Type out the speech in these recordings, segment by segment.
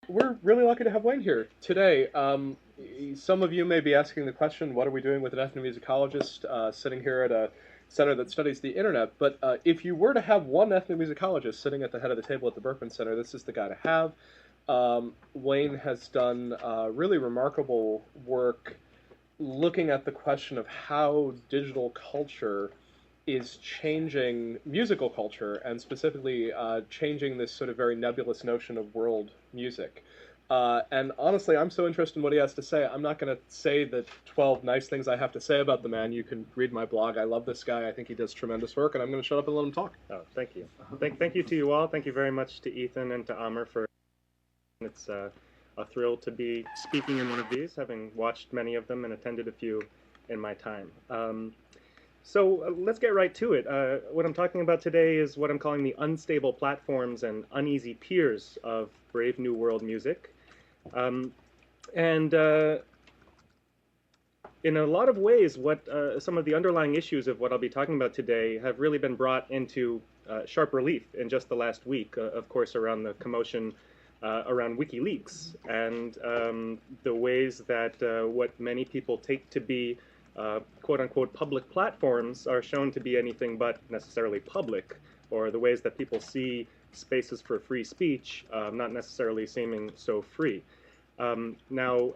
We're really lucky to have Wayne here today. Some of you may be asking the question, what are we doing with an ethnomusicologist sitting here at a center that studies the internet? But if you were to have one ethnomusicologist sitting at the head of the table at the Berkman Center, this is the guy to have. Wayne has done really remarkable work looking at the question of how digital culture is changing musical culture and specifically changing this sort of very nebulous notion of world music. And honestly, I'm so interested in what he has to say. I'm not going to say the 12 nice things I have to say about the man. You can read my blog. I love this guy. I think he does tremendous work, and I'm going to shut up and let him talk. Oh, thank you. Thank you to you all. Thank you very much to Ethan and to Amr for. It's a thrill to be speaking in one of these, having watched many of them and attended a few in my time. So let's get right to it. What I'm talking about today is what I'm calling the unstable platforms and uneasy peers of Brave New World music. And in a lot of ways, what some of the underlying issues of what I'll be talking about today have really been brought into sharp relief in just the last week, of course, around the commotion around WikiLeaks and the ways that what many people take to be quote-unquote public platforms are shown to be anything but necessarily public, or the ways that people see spaces for free speech not necessarily seeming so free. Now,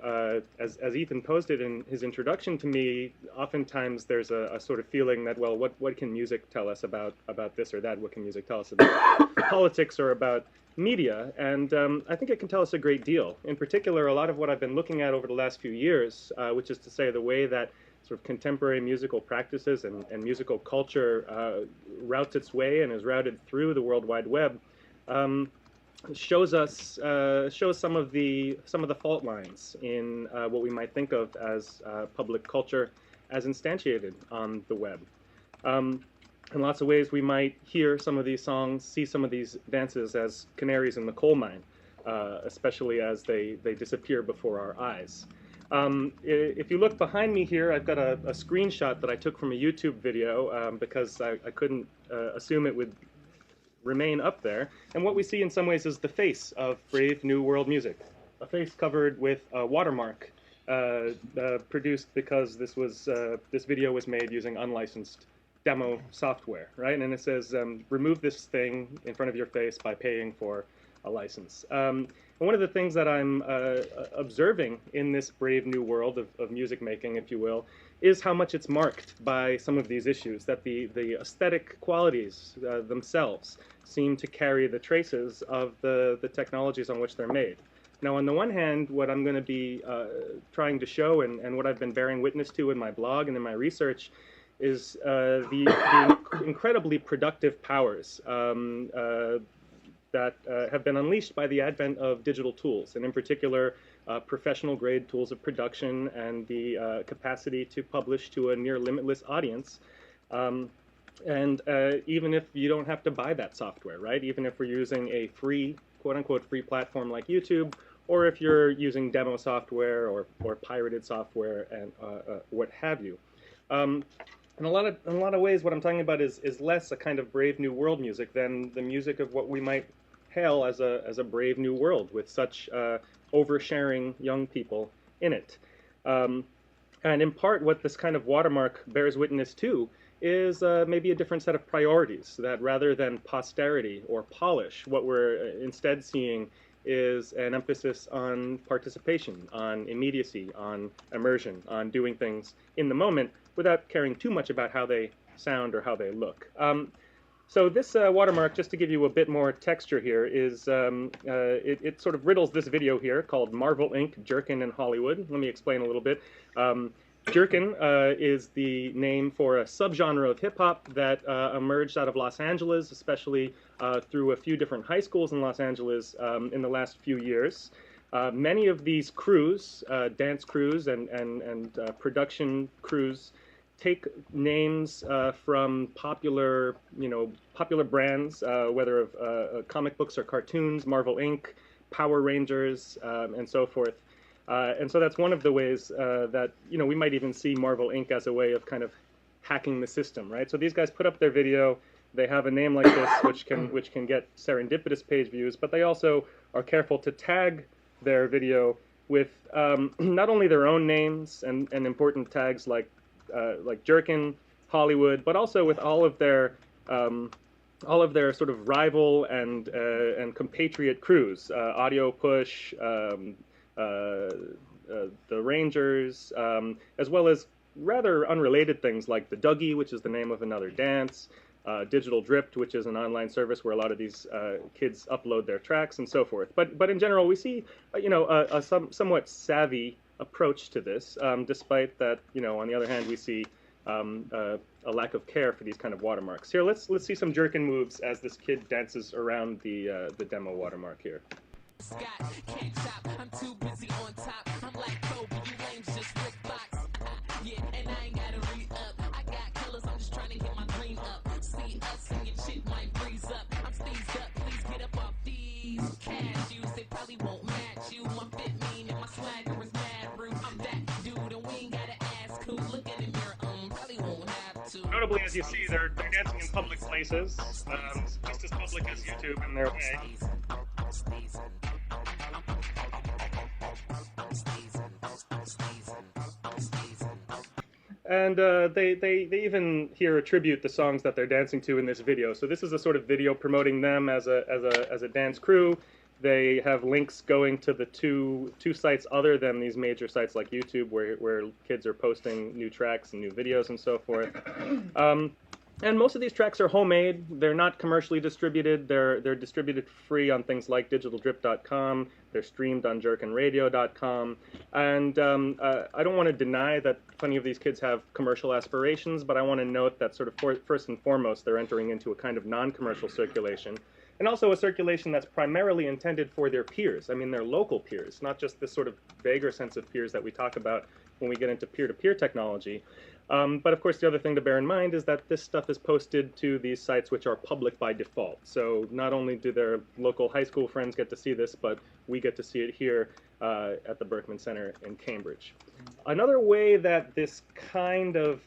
as Ethan posted in his introduction to me, oftentimes there's a sort of feeling that, well, what can music tell us about this or that? What can music tell us about politics or about media? And I think it can tell us a great deal. In particular, a lot of what I've been looking at over the last few years, which is to say the way that sort of contemporary musical practices and musical culture routes its way and is routed through the World Wide Web, shows some of the fault lines in what we might think of as public culture as instantiated on the web. In lots of ways, we might hear some of these songs, see some of these dances as canaries in the coal mine, especially as they disappear before our eyes. If you look behind me here, I've got a screenshot that I took from a YouTube video because I couldn't assume it would remain up there. And what we see in some ways is the face of Brave New World music, a face covered with a watermark produced because this video was made using unlicensed demo software, right? And it says, remove this thing in front of your face by paying for a license. And one of the things that I'm observing in this brave new world of music making, if you will, is how much it's marked by some of these issues, that the aesthetic qualities themselves seem to carry the traces of the technologies on which they're made. Now, on the one hand, what I'm going to be trying to show and what I've been bearing witness to in my blog and in my research is the incredibly productive powers that have been unleashed by the advent of digital tools, and in particular, professional-grade tools of production and the capacity to publish to a near limitless audience. And even if you don't have to buy that software, right? Even if we're using a free, quote-unquote, free platform like YouTube, or if you're using demo software or pirated software and what have you. In a lot of ways, what I'm talking about is less a kind of brave new world music than the music of what we might hail as a brave new world with such oversharing young people in it. And in part, what this kind of watermark bears witness to is maybe a different set of priorities, that rather than posterity or polish, what we're instead seeing is an emphasis on participation, on immediacy, on immersion, on doing things in the moment without caring too much about how they sound or how they look. So this watermark, just to give you a bit more texture here, is it sort of riddles this video here called Marvel Inc. Jerkin in Hollywood. Let me explain a little bit. Jerkin is the name for a subgenre of hip-hop that emerged out of Los Angeles, especially through a few different high schools in Los Angeles in the last few years. Many of these crews, dance crews and production crews, take names from popular brands, whether of comic books or cartoons, Marvel Inc., Power Rangers, and so forth. And so that's one of the ways that we might even see Marvel Inc. as a way of kind of hacking the system, right? So these guys put up their video. They have a name like this, which can get serendipitous page views, but they also are careful to tag their video with not only their own names and important tags like Jerkin, Hollywood, but also with all of their sort of rival and compatriot crews, Audio Push, the Rangers, as well as rather unrelated things like the Dougie, which is the name of another dance, Digital Drift, which is an online service where a lot of these kids upload their tracks and so forth. But in general, we see a somewhat savvy approach to this, despite that on the other hand we see a lack of care for these kind of watermarks. Here, let's see some jerkin moves as this kid dances around the demo watermark here. Scott, can't chop, I'm too busy on top. I'm like Kobe, you lames just rip box. Yeah, and I ain't gotta re-up. I got colors, I'm just trying to get my green up. See us and your shit might freeze up. I'm steezed up, please get up off these cashews. They probably won't match you. My fit mean and my swagger is mad rude. I'm that dude and we ain't gotta ask who. Look at the mirror, probably won't have to. Notably, as you see, they're dancing in public places, just as public as YouTube in their way. And they even here attribute the songs that they're dancing to in this video. So this is a sort of video promoting them as a dance crew. They have links going to the two sites other than these major sites like YouTube, where kids are posting new tracks and new videos and so forth. And most of these tracks are homemade. They're not commercially distributed. They're distributed free on things like digitaldrip.com. They're streamed on jerkinradio.com. And I don't want to deny that plenty of these kids have commercial aspirations, but I want to note that sort of first and foremost, they're entering into a kind of non-commercial circulation. And also a circulation that's primarily intended for their peers. I mean, their local peers, not just this sort of vaguer sense of peers that we talk about when we get into peer-to-peer technology. But of course, the other thing to bear in mind is that this stuff is posted to these sites which are public by default. So not only do their local high school friends get to see this, but we get to see it here at the Berkman Center in Cambridge. Another way that this kind of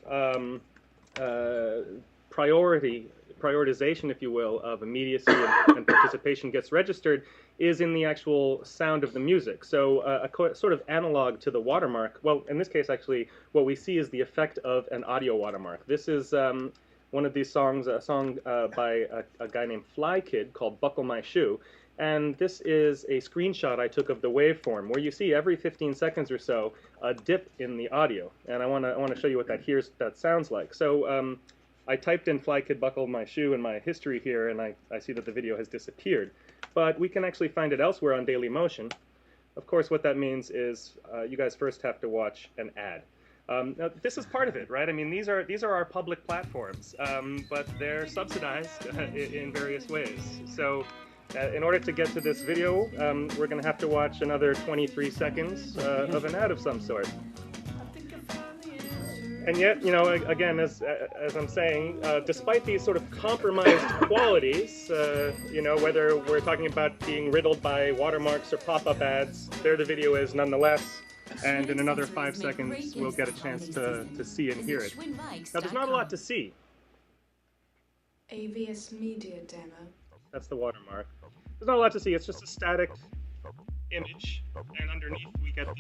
prioritization, if you will, of immediacy and participation gets registered is in the actual sound of the music. So a sort of analog to the watermark. Well, in this case, actually, what we see is the effect of an audio watermark. This is one of these songs, a song by a guy named Fly Kid called Buckle My Shoe. And this is a screenshot I took of the waveform, where you see every 15 seconds or so a dip in the audio. And I want to show you what that sounds like. So I typed in Fly Kid Buckle My Shoe in my history here, and I see that the video has disappeared. But we can actually find it elsewhere on Daily Motion. Of course, what that means is you guys first have to watch an ad. Now, this is part of it, right? I mean, these are our public platforms, but they're subsidized in various ways. So in order to get to this video, we're going to have to watch another 23 seconds of an ad of some sort. And yet, again, as I'm saying, despite these sort of compromised qualities, whether we're talking about being riddled by watermarks or pop-up ads, there the video is nonetheless. And in another 5 seconds, we'll get a chance to see and hear it. Now, there's not a lot to see. AVS Media Demo. That's the watermark. There's not a lot to see. It's just a static image, and underneath we get the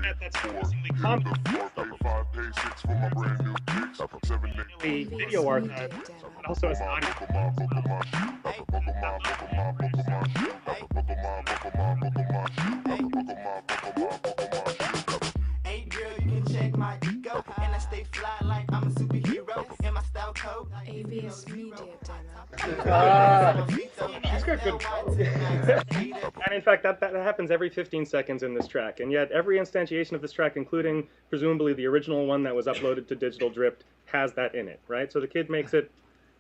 that's increasingly common. Video archive, but also as audio. Hey girl, you can check my ego, and I stay fly like I'm a superhero. In my style code, AVS Media Demo. She's got good And in fact, that happens every 15 seconds in this track, and yet every instantiation of this track, including presumably the original one that was uploaded to Digital Drift, has that in it, right? So the kid makes it,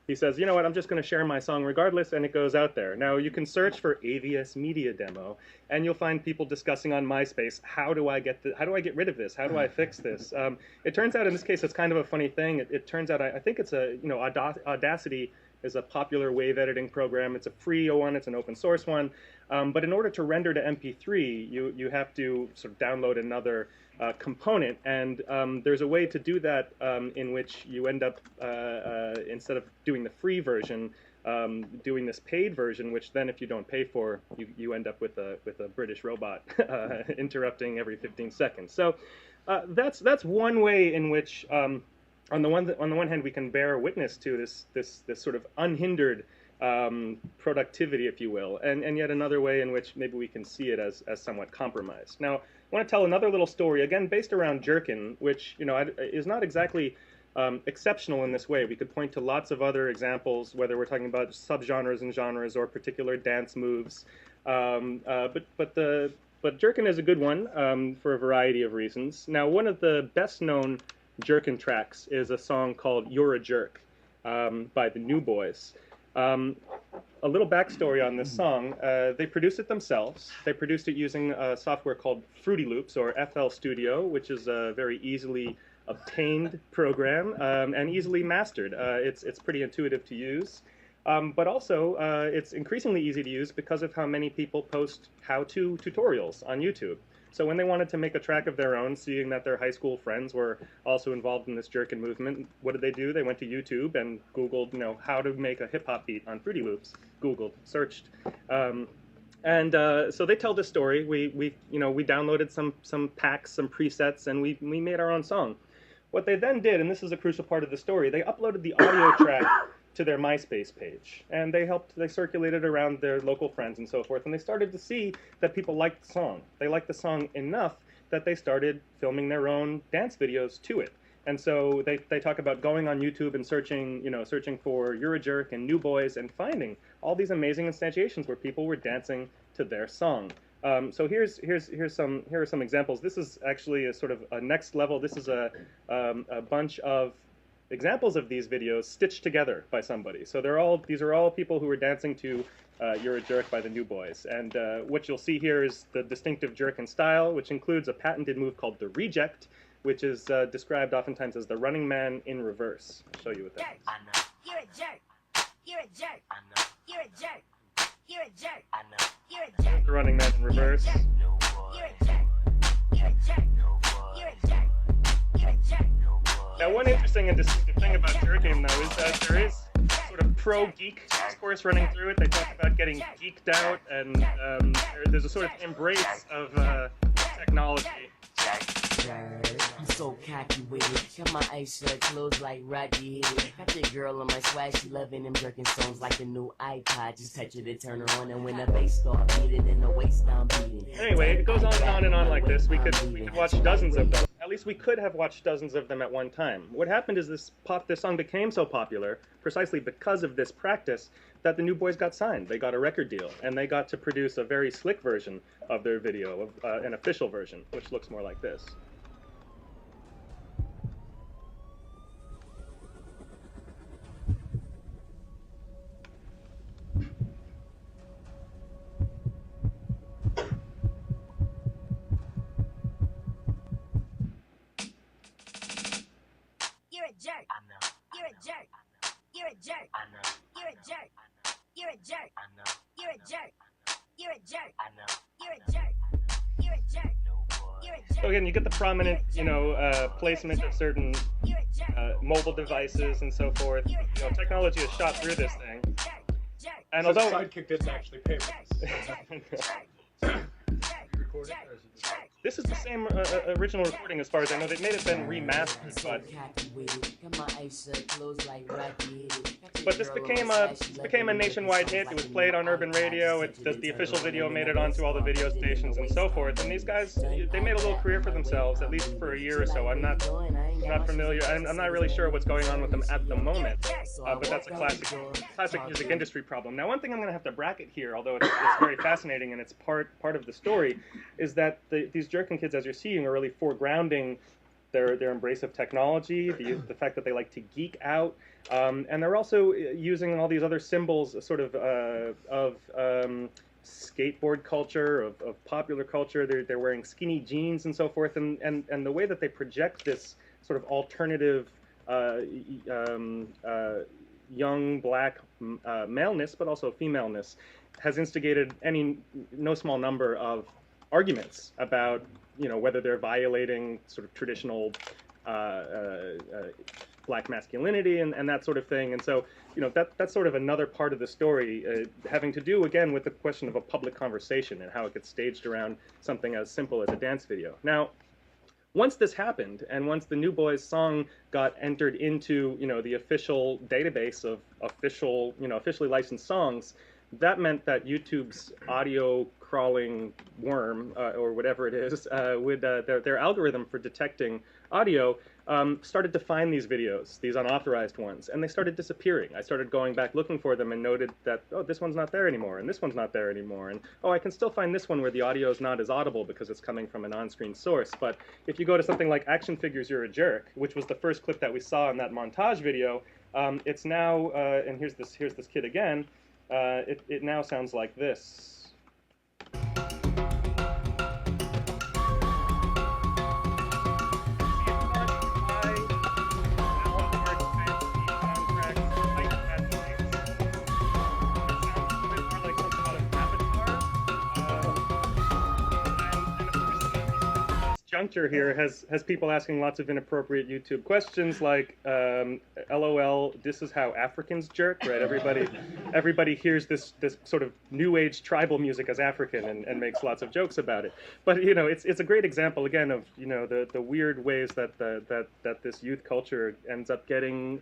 he says, you know what, I'm just going to share my song regardless, and it goes out there. Now, you can search for AVS Media Demo, and you'll find people discussing on MySpace, how do I get rid of this? How do I fix this? It turns out, in this case, it's kind of a funny thing. It turns out, I think it's Audacity is a popular wave editing program. It's a free one, it's an open source one. But in order to render to MP3, you have to sort of download another component. And there's a way to do that in which you end up, instead of doing the free version, doing this paid version, which then if you don't pay for, you end up with a British robot interrupting every 15 seconds. So that's one way in which on the one hand we can bear witness to this sort of unhindered productivity, if you will, and yet another way in which maybe we can see it as somewhat compromised. Now, I want to tell another little story, again based around jerkin, which is not exactly exceptional in this way. We could point to lots of other examples, whether we're talking about subgenres and genres or particular dance moves. But jerkin is a good one for a variety of reasons. Now, one of the best known jerkin tracks is a song called "You're a Jerk" by the New Boys. A little backstory on this song. They produced it themselves. They produced it using a software called Fruity Loops, or FL Studio, which is a very easily obtained program and easily mastered. It's pretty intuitive to use. But also, it's increasingly easy to use because of how many people post how-to tutorials on YouTube. So when they wanted to make a track of their own, seeing that their high school friends were also involved in this jerkin movement, what did they do? They went to YouTube and Googled, how to make a hip-hop beat on Fruity Loops. Googled, searched. So they tell this story. We downloaded some packs, some presets, and we made our own song. What they then did, and this is a crucial part of the story, they uploaded the audio track to their MySpace page, and they circulated around their local friends and so forth, and they started to see that people liked the song. They liked the song enough that they started filming their own dance videos to it. And so they talk about going on YouTube and searching for "You're a Jerk" and "New Boys" and finding all these amazing instantiations where people were dancing to their song. So here are some examples. This is actually a sort of a next level. This is a bunch of examples of these videos stitched together by somebody. So these are all people who were dancing to "You're a Jerk" by the New Boys. And what you'll see here is the distinctive jerkin style, which includes a patented move called the reject, which is described oftentimes as the running man in reverse. I'll show you what that is. I know. You're a jerk. You're a jerk. I know. You're a jerk. You're a jerk. I know. You're a jerk. The running man in reverse. No boy. You're a jerk. You're a jerk. No boy. You're a jerk. You're a jerk. No boy. Now, one interesting and distinctive thing about jerkin, though, is that there is sort of pro-geek discourse running through it. They talk about getting geeked out, and there's a sort of embrace of technology. I'm so cocky with it. Got my ice shirt closed like Rocky Head. Got your girl on my swag, she loving them jerkin songs like the new iPod. Just touch it and turn her on, and when the bass start beating and the waist down beating. Anyway, it goes on and on like this. We could watch dozens of them. At least we could have watched dozens of them at one time. What happened is this song became so popular precisely because of this practice that the New Boys got signed. They got a record deal, and they got to produce a very slick version of their video, an official version, which looks more like this. You're a jerk. I know. You're a jerk. You're a jerk. I know. You're a jerk. You're a jerk. I know. You're a jerk. You're a jerk. I know. You're a jerk. You're a jerk. No boy. You're a jerk. So again, you get the prominent, placement of certain You're a jerk. mobile devices and so forth. Technology has shot through this thing. And So the although Sidekick didn't actually pay for this. this is the same original recording as far as I know, it may have been remastered, but this became a nationwide hit. It was played on urban radio. The official video made it onto all the video stations and so forth. And these guys, they made a little career for themselves, at least for a year or so. I'm not familiar. I'm not really sure what's going on with them at the moment. But that's a classic music industry problem. Now, one thing I'm going to have to bracket here, although it's very fascinating and it's part of the story, is that these jerkin kids, as you're seeing, are really foregrounding their embrace of technology, the fact that they like to geek out, and they're also using all these other symbols, sort of skateboard culture, of popular culture. They're wearing skinny jeans and so forth, and the way that they project this sort of alternative young black maleness, but also femaleness, has instigated no small number of arguments about whether they're violating sort of traditional black masculinity and that sort of thing. And so, that's sort of another part of the story, having to do, again, with the question of a public conversation and how it gets staged around something as simple as a dance video. Now, once this happened, and once the New Boys song got entered into, the official database of officially licensed songs, that meant that YouTube's audio crawling worm, or whatever it is, would their algorithm for detecting audio started to find these videos, these unauthorized ones, and they started disappearing. I started going back looking for them and noted that, oh, this one's not there anymore, and this one's not there anymore, and oh, I can still find this one where the audio is not as audible because it's coming from an on-screen source. But if you go to something like Action Figures, You're a Jerk, which was the first clip that we saw in that montage video, it's now, and here's this kid again, it now sounds like this. Juncture here has people asking lots of inappropriate YouTube questions like, LOL, this is how Africans jerk, right? Everybody hears this sort of new age tribal music as African and makes lots of jokes about it. But it's a great example again of the weird ways that this youth culture ends up getting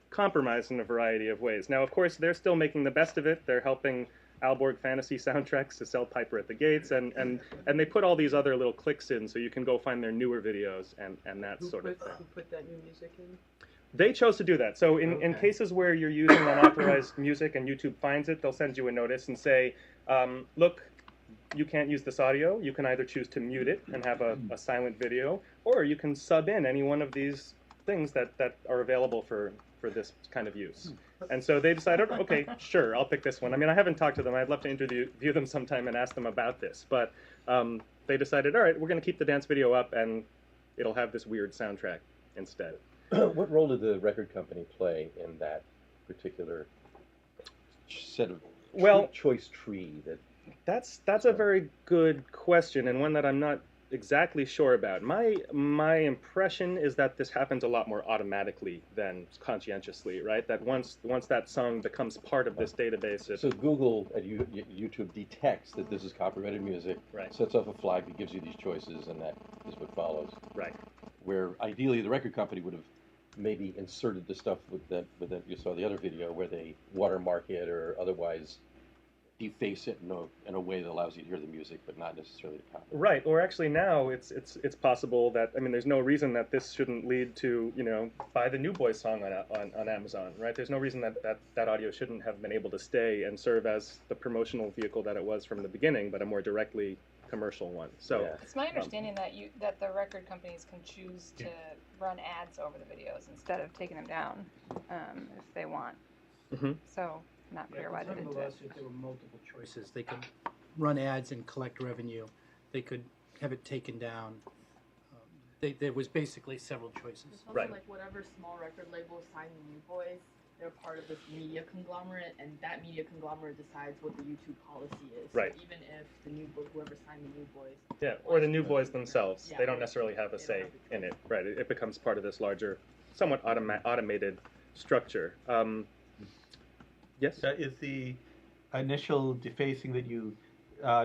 compromised in a variety of ways. Now, of course, they're still making the best of it. They're helping Alborg fantasy soundtracks to sell Piper at the Gates, and they put all these other little clicks in so you can go find their newer videos and that sort of thing. Who put that new music in? They chose to do that. So in cases where you're using unauthorized music and YouTube finds it, they'll send you a notice and say, look, you can't use this audio. You can either choose to mute it and have a silent video, or you can sub in any one of these things that are available for this kind of use. And so they decided, okay, sure, I'll pick this one. I mean, I haven't talked to them. I'd love to interview them sometime and ask them about this. But they decided, all right, we're going to keep the dance video up, and it'll have this weird soundtrack instead. What role did the record company play in that particular set of choice tree? That's a very good question, and one that I'm not exactly sure about. My impression is that this happens a lot more automatically than conscientiously, right? That once that song becomes part of this database, so Google at YouTube detects that this is copyrighted music, right, sets off a flag that gives you these choices, and that is what follows. Right. Where ideally the record company would have maybe inserted the stuff with that you saw the other video where they watermark it or otherwise deface it in a way that allows you to hear the music, but not necessarily to copy. Right, or actually now it's possible that, I mean, there's no reason that this shouldn't lead to, buy the New Boys song on Amazon, right? There's no reason that audio shouldn't have been able to stay and serve as the promotional vehicle that it was from the beginning, but a more directly commercial one. So yeah. It's my understanding that the record companies can choose to run ads over the videos instead of taking them down if they want. Mm-hmm. So not clear why they did that. There were multiple choices. They could run ads and collect revenue. They could have it taken down. There was basically several choices. It's also right. like whatever small record label signed the New Boys, they're part of this media conglomerate, and that media conglomerate decides what the YouTube policy is. Right. So even if the New Boys, whoever signed the New Boys, or the New Boys themselves, yeah, they don't necessarily have a say in it. Right. It becomes part of this larger, somewhat automated structure. Yes? Is the initial defacing that you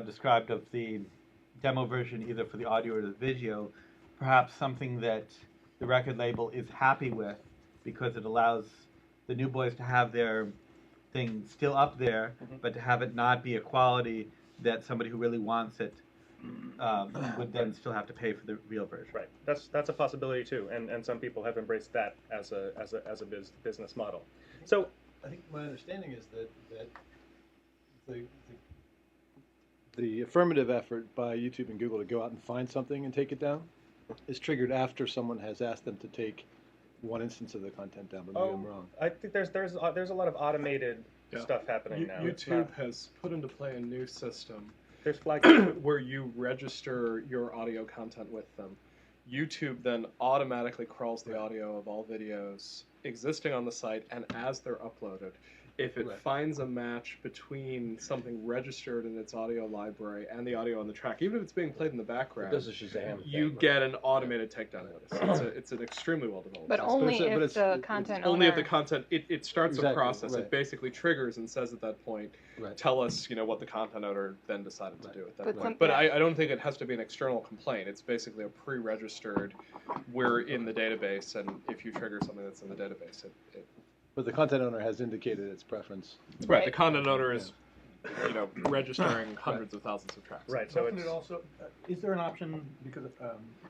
described of the demo version, either for the audio or the video, perhaps something that the record label is happy with because it allows the New Boys to have their thing still up there, but to have it not be a quality that somebody who really wants it would then still have to pay for the real version? Right. That's a possibility too, and some people have embraced that as a business model. So I think my understanding is that the affirmative effort by YouTube and Google to go out and find something and take it down is triggered after someone has asked them to take one instance of the content down, but maybe I'm wrong. I think there's a lot of automated stuff happening now. YouTube has put into play a new system. There's flags where you register your audio content with them. YouTube then automatically crawls the audio of all videos existing on the site, and as they're uploaded, if it Right. finds a match between something registered in its audio library and the audio on the track, even if it's being played in the background, It does a Shazam you thing, get an automated takedown notice. It's an extremely well developed But system. only but if the content Only if the owner. content, it starts a Exactly, process. right. It basically triggers and says at that point, Right. tell us, what the content owner then decided to do at that But point. some- But yeah. I don't think it has to be an external complaint. It's basically a pre-registered, we're in the database, and if you trigger something that's in the database, it But the content owner has indicated its preference. right. The content owner is, registering hundreds of thousands of tracks. Right. So Doesn't it's it also, is there an option because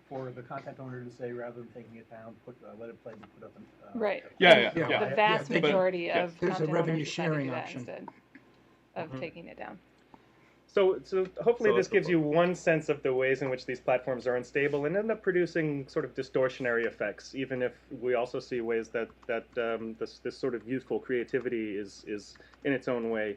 for the content owner to say rather than taking it down, let it play, put up an Right. Yeah. The vast But- majority of There's a content revenue owners decide to do sharing that option. instead of taking it down. So hopefully So this that's gives the you one sense of the ways in which these platforms are unstable and end up producing sort of distortionary effects, even if we also see ways that this sort of youthful creativity is in its own way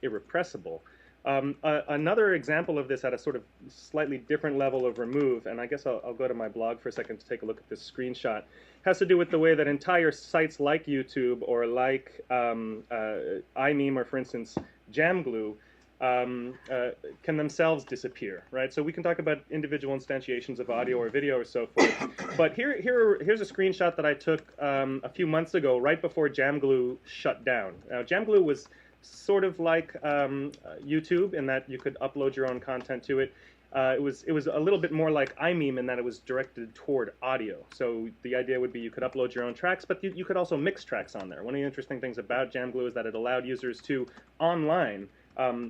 irrepressible. Another example of this at a sort of slightly different level of remove, and I guess I'll go to my blog for a second to take a look at this screenshot, has to do with the way that entire sites like YouTube or like iMeme or, for instance, GenBle can themselves disappear, right? So we can talk about individual instantiations of audio or video or so forth. But here's a screenshot that I took a few months ago, right before GenBle shut down. Now, GenBle was sort of like YouTube in that you could upload your own content to it. It was a little bit more like iMeme in that it was directed toward audio. So the idea would be you could upload your own tracks, but you could also mix tracks on there. One of the interesting things about GenBle is that it allowed users to online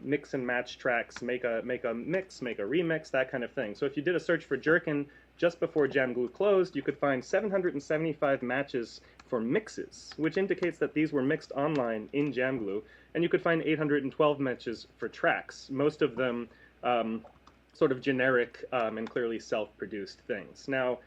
mix and match tracks, make a mix, make a remix, that kind of thing. So if you did a search for Jerkin just before GenBle closed, you could find 775 matches for mixes, which indicates that these were mixed online in GenBle, and you could find 812 matches for tracks, most of them sort of generic and clearly self-produced things. Now,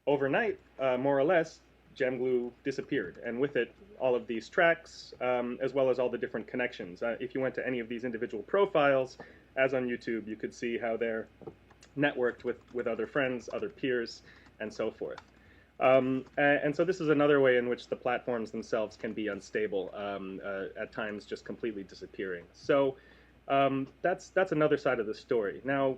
overnight, more or less, GenBle disappeared, and with it, all of these tracks, as well as all the different connections. If you went to any of these individual profiles, as on YouTube, you could see how they're networked with other friends, other peers, and so forth. And so this is another way in which the platforms themselves can be unstable, at times just completely disappearing. So that's another side of the story. Now,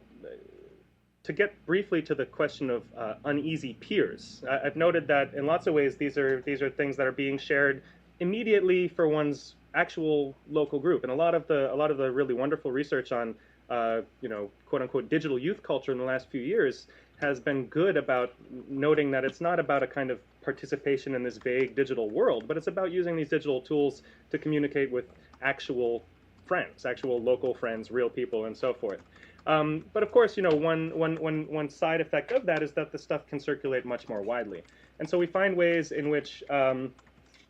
to get briefly to the question of uneasy peers, I've noted that in lots of ways these are things that are being shared immediately for one's actual local group, and a lot of the really wonderful research on quote unquote digital youth culture in the last few years has been good about noting that it's not about a kind of participation in this vague digital world, but it's about using these digital tools to communicate with actual friends, actual local friends, real people, and so forth. But of course, one side effect of that is that the stuff can circulate much more widely. And so we find ways in which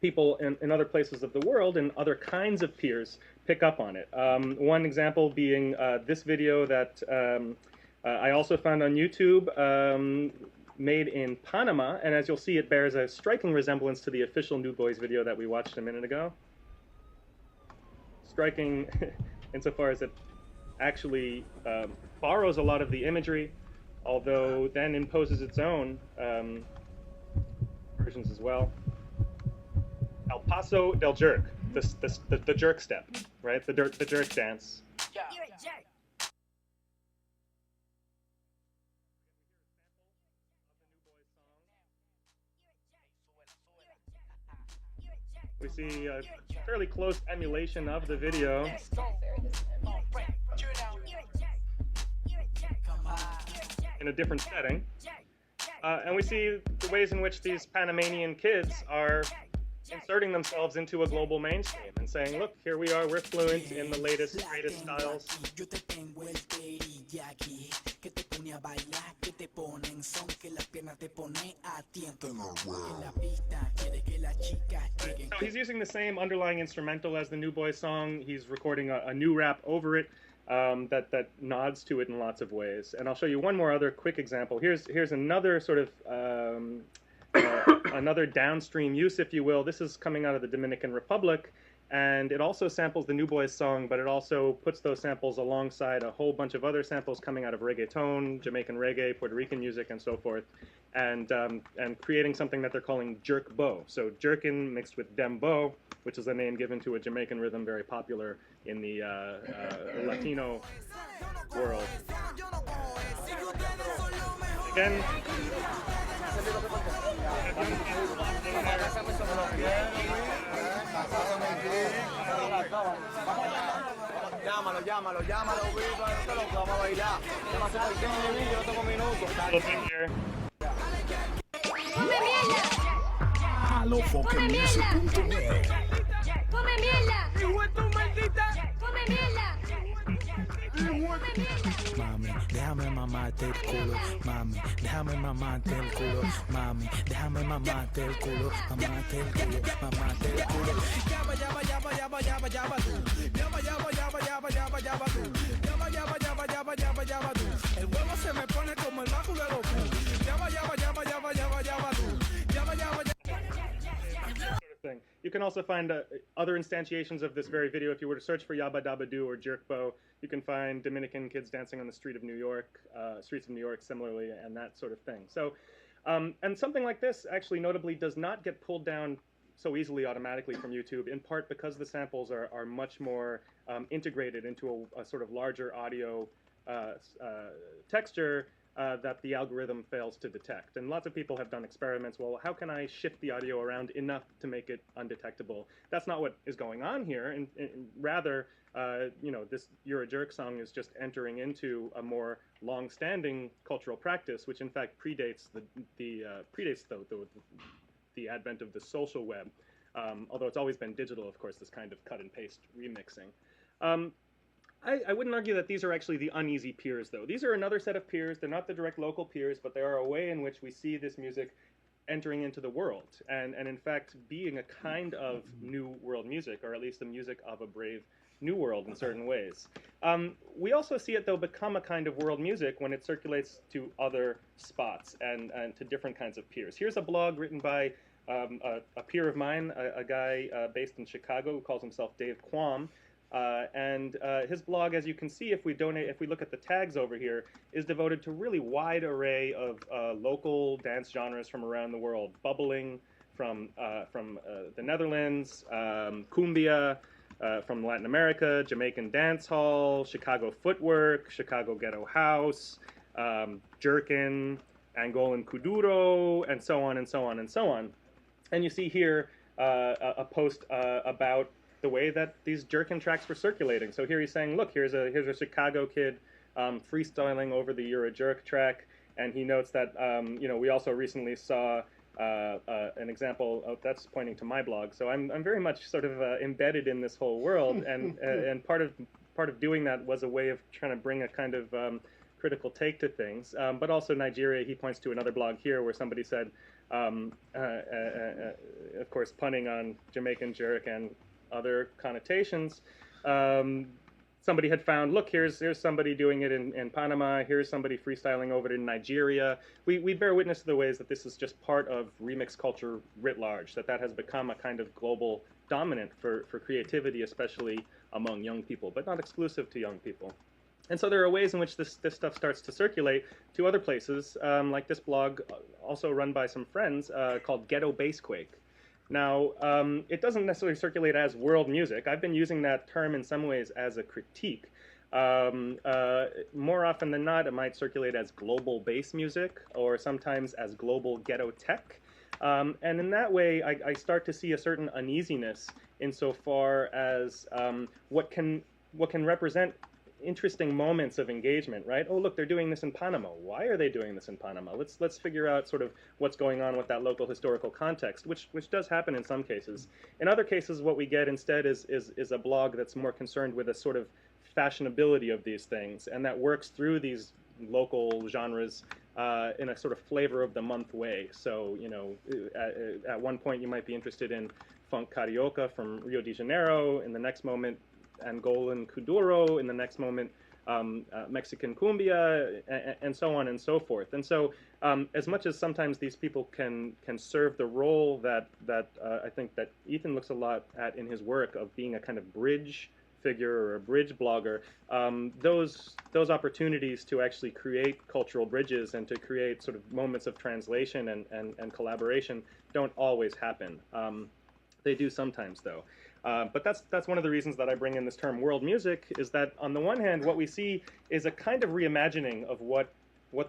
people in other places of the world and other kinds of peers pick up on it. One example being this video that I also found on YouTube, made in Panama, and as you'll see, it bears a striking resemblance to the official New Boys video that we watched a minute ago. Striking insofar as it actually borrows a lot of the imagery, although then imposes its own versions as well. El Paso del Jerk, the jerk step, right? The jerk dance. You're a jerk. We see a fairly close emulation of the video. In a different setting. And we see the ways in which these Panamanian kids are inserting themselves into a global mainstream and saying, look, here we are, we're fluent in the latest, greatest styles. So he's using the same underlying instrumental as the New Boy song. He's recording a new rap over it that nods to it in lots of ways. And I'll show you one more other quick example. Here's another sort of another downstream use, if you will. This is coming out of the Dominican Republic, And it also samples the New Boys song, but it also puts those samples alongside a whole bunch of other samples coming out of reggaeton, Jamaican reggae, Puerto Rican music, and so forth, and creating something that they're calling jerk bow. So jerkin mixed with dembow, which is a name given to a Jamaican rhythm very popular in the Latino world. Again, Llámalo, llámalo, llámalo, viva, esto lo que vamos a bailar. Llámase pequeño, niño, no tengo minutos. Halofoquemusic.net. Come mierda. Hijo de tu maldita. Come mierda. Mami, déjame mamarte el culo, mami, déjame mamarte el culo, mami, déjame mamarte el culo, mamarte el culo, mamarte el culo. Llama, llama, llama, llama, llama, llama tú. Llama, llama, llama, llama, llama, llama tú. Llama, llama, llama, llama, llama, llama tú. El huevo se me pone como el báculo de Goku. Llama, llama, llama, llama, llama, llama tú. Llama, llama, llama. Thing. You can also find other instantiations of this very video. If you were to search for Yabba Dabba Doo or Jerk Bow, you can find Dominican kids dancing on the streets of New York similarly, and that sort of thing. So, and something like this actually notably does not get pulled down so easily automatically from YouTube, in part because the samples are much more integrated into a sort of larger audio texture that the algorithm fails to detect. And lots of people have done experiments. Well, how can I shift the audio around enough to make it undetectable? That's not what is going on here. And rather, you know, this You're a Jerk song is just entering into a more long-standing cultural practice, which in fact predates the advent of the social web. Although it's always been digital, of course, this kind of cut and paste remixing. I wouldn't argue that these are actually the Uneasy Peers, though. These are another set of peers. They're not the direct local peers, but they are a way in which we see this music entering into the world, and in fact being a kind of new world music, or at least the music of a brave new world in certain ways. We also see it, though, become a kind of world music when it circulates to other spots and to different kinds of peers. Here's a blog written by a peer of mine, a guy based in Chicago who calls himself Dave Quam. And his blog, as you can see, if we look at the tags over here, is devoted to a really wide array of local dance genres from around the world, bubbling from the Netherlands, cumbia from Latin America, Jamaican dancehall, Chicago footwork, Chicago ghetto house, jerkin, Angolan kuduro, and so on and so on and so on. And you see here a post about the way that these jerkin tracks were circulating. So here he's saying, look, here's a Chicago kid freestyling over the You're a Jerk track, and he notes that you know, we also recently saw an example of, that's pointing to my blog. So I'm very much sort of embedded in this whole world, and part of doing that was a way of trying to bring a kind of critical take to things. But also Nigeria, he points to another blog here where somebody said, of course, punning on Jamaican jerk and other connotations, somebody had found, look, here's somebody doing it in Panama, here's somebody freestyling over it in Nigeria. We bear witness to the ways that this is just part of remix culture writ large, that has become a kind of global dominant for creativity, especially among young people, but not exclusive to young people. And so there are ways in which this stuff starts to circulate to other places, like this blog, also run by some friends, called Ghetto Bassquake. Now, it doesn't necessarily circulate as world music. I've been using that term in some ways as a critique. More often than not, it might circulate as global bass music, or sometimes as global ghetto tech. And in that way, I start to see a certain uneasiness insofar as what can represent interesting moments of engagement, right? Oh, look, they're doing this in Panama. Why are they doing this in Panama? Let's figure out sort of what's going on with that local historical context, which does happen in some cases. In other cases, what we get instead is a blog that's more concerned with a sort of fashionability of these things, and that works through these local genres in a sort of flavor of the month way. So, you know, at one point you might be interested in funk carioca from Rio de Janeiro. In the next moment, Angolan kuduro. In the next moment, Mexican cumbia, and so on and so forth. And so, as much as sometimes these people can serve the role that I think that Ethan looks a lot at in his work of being a kind of bridge figure or a bridge blogger, those opportunities to actually create cultural bridges and to create sort of moments of translation and collaboration don't always happen. They do sometimes, though. But that's one of the reasons that I bring in this term world music, is that on the one hand, what we see is a kind of reimagining of what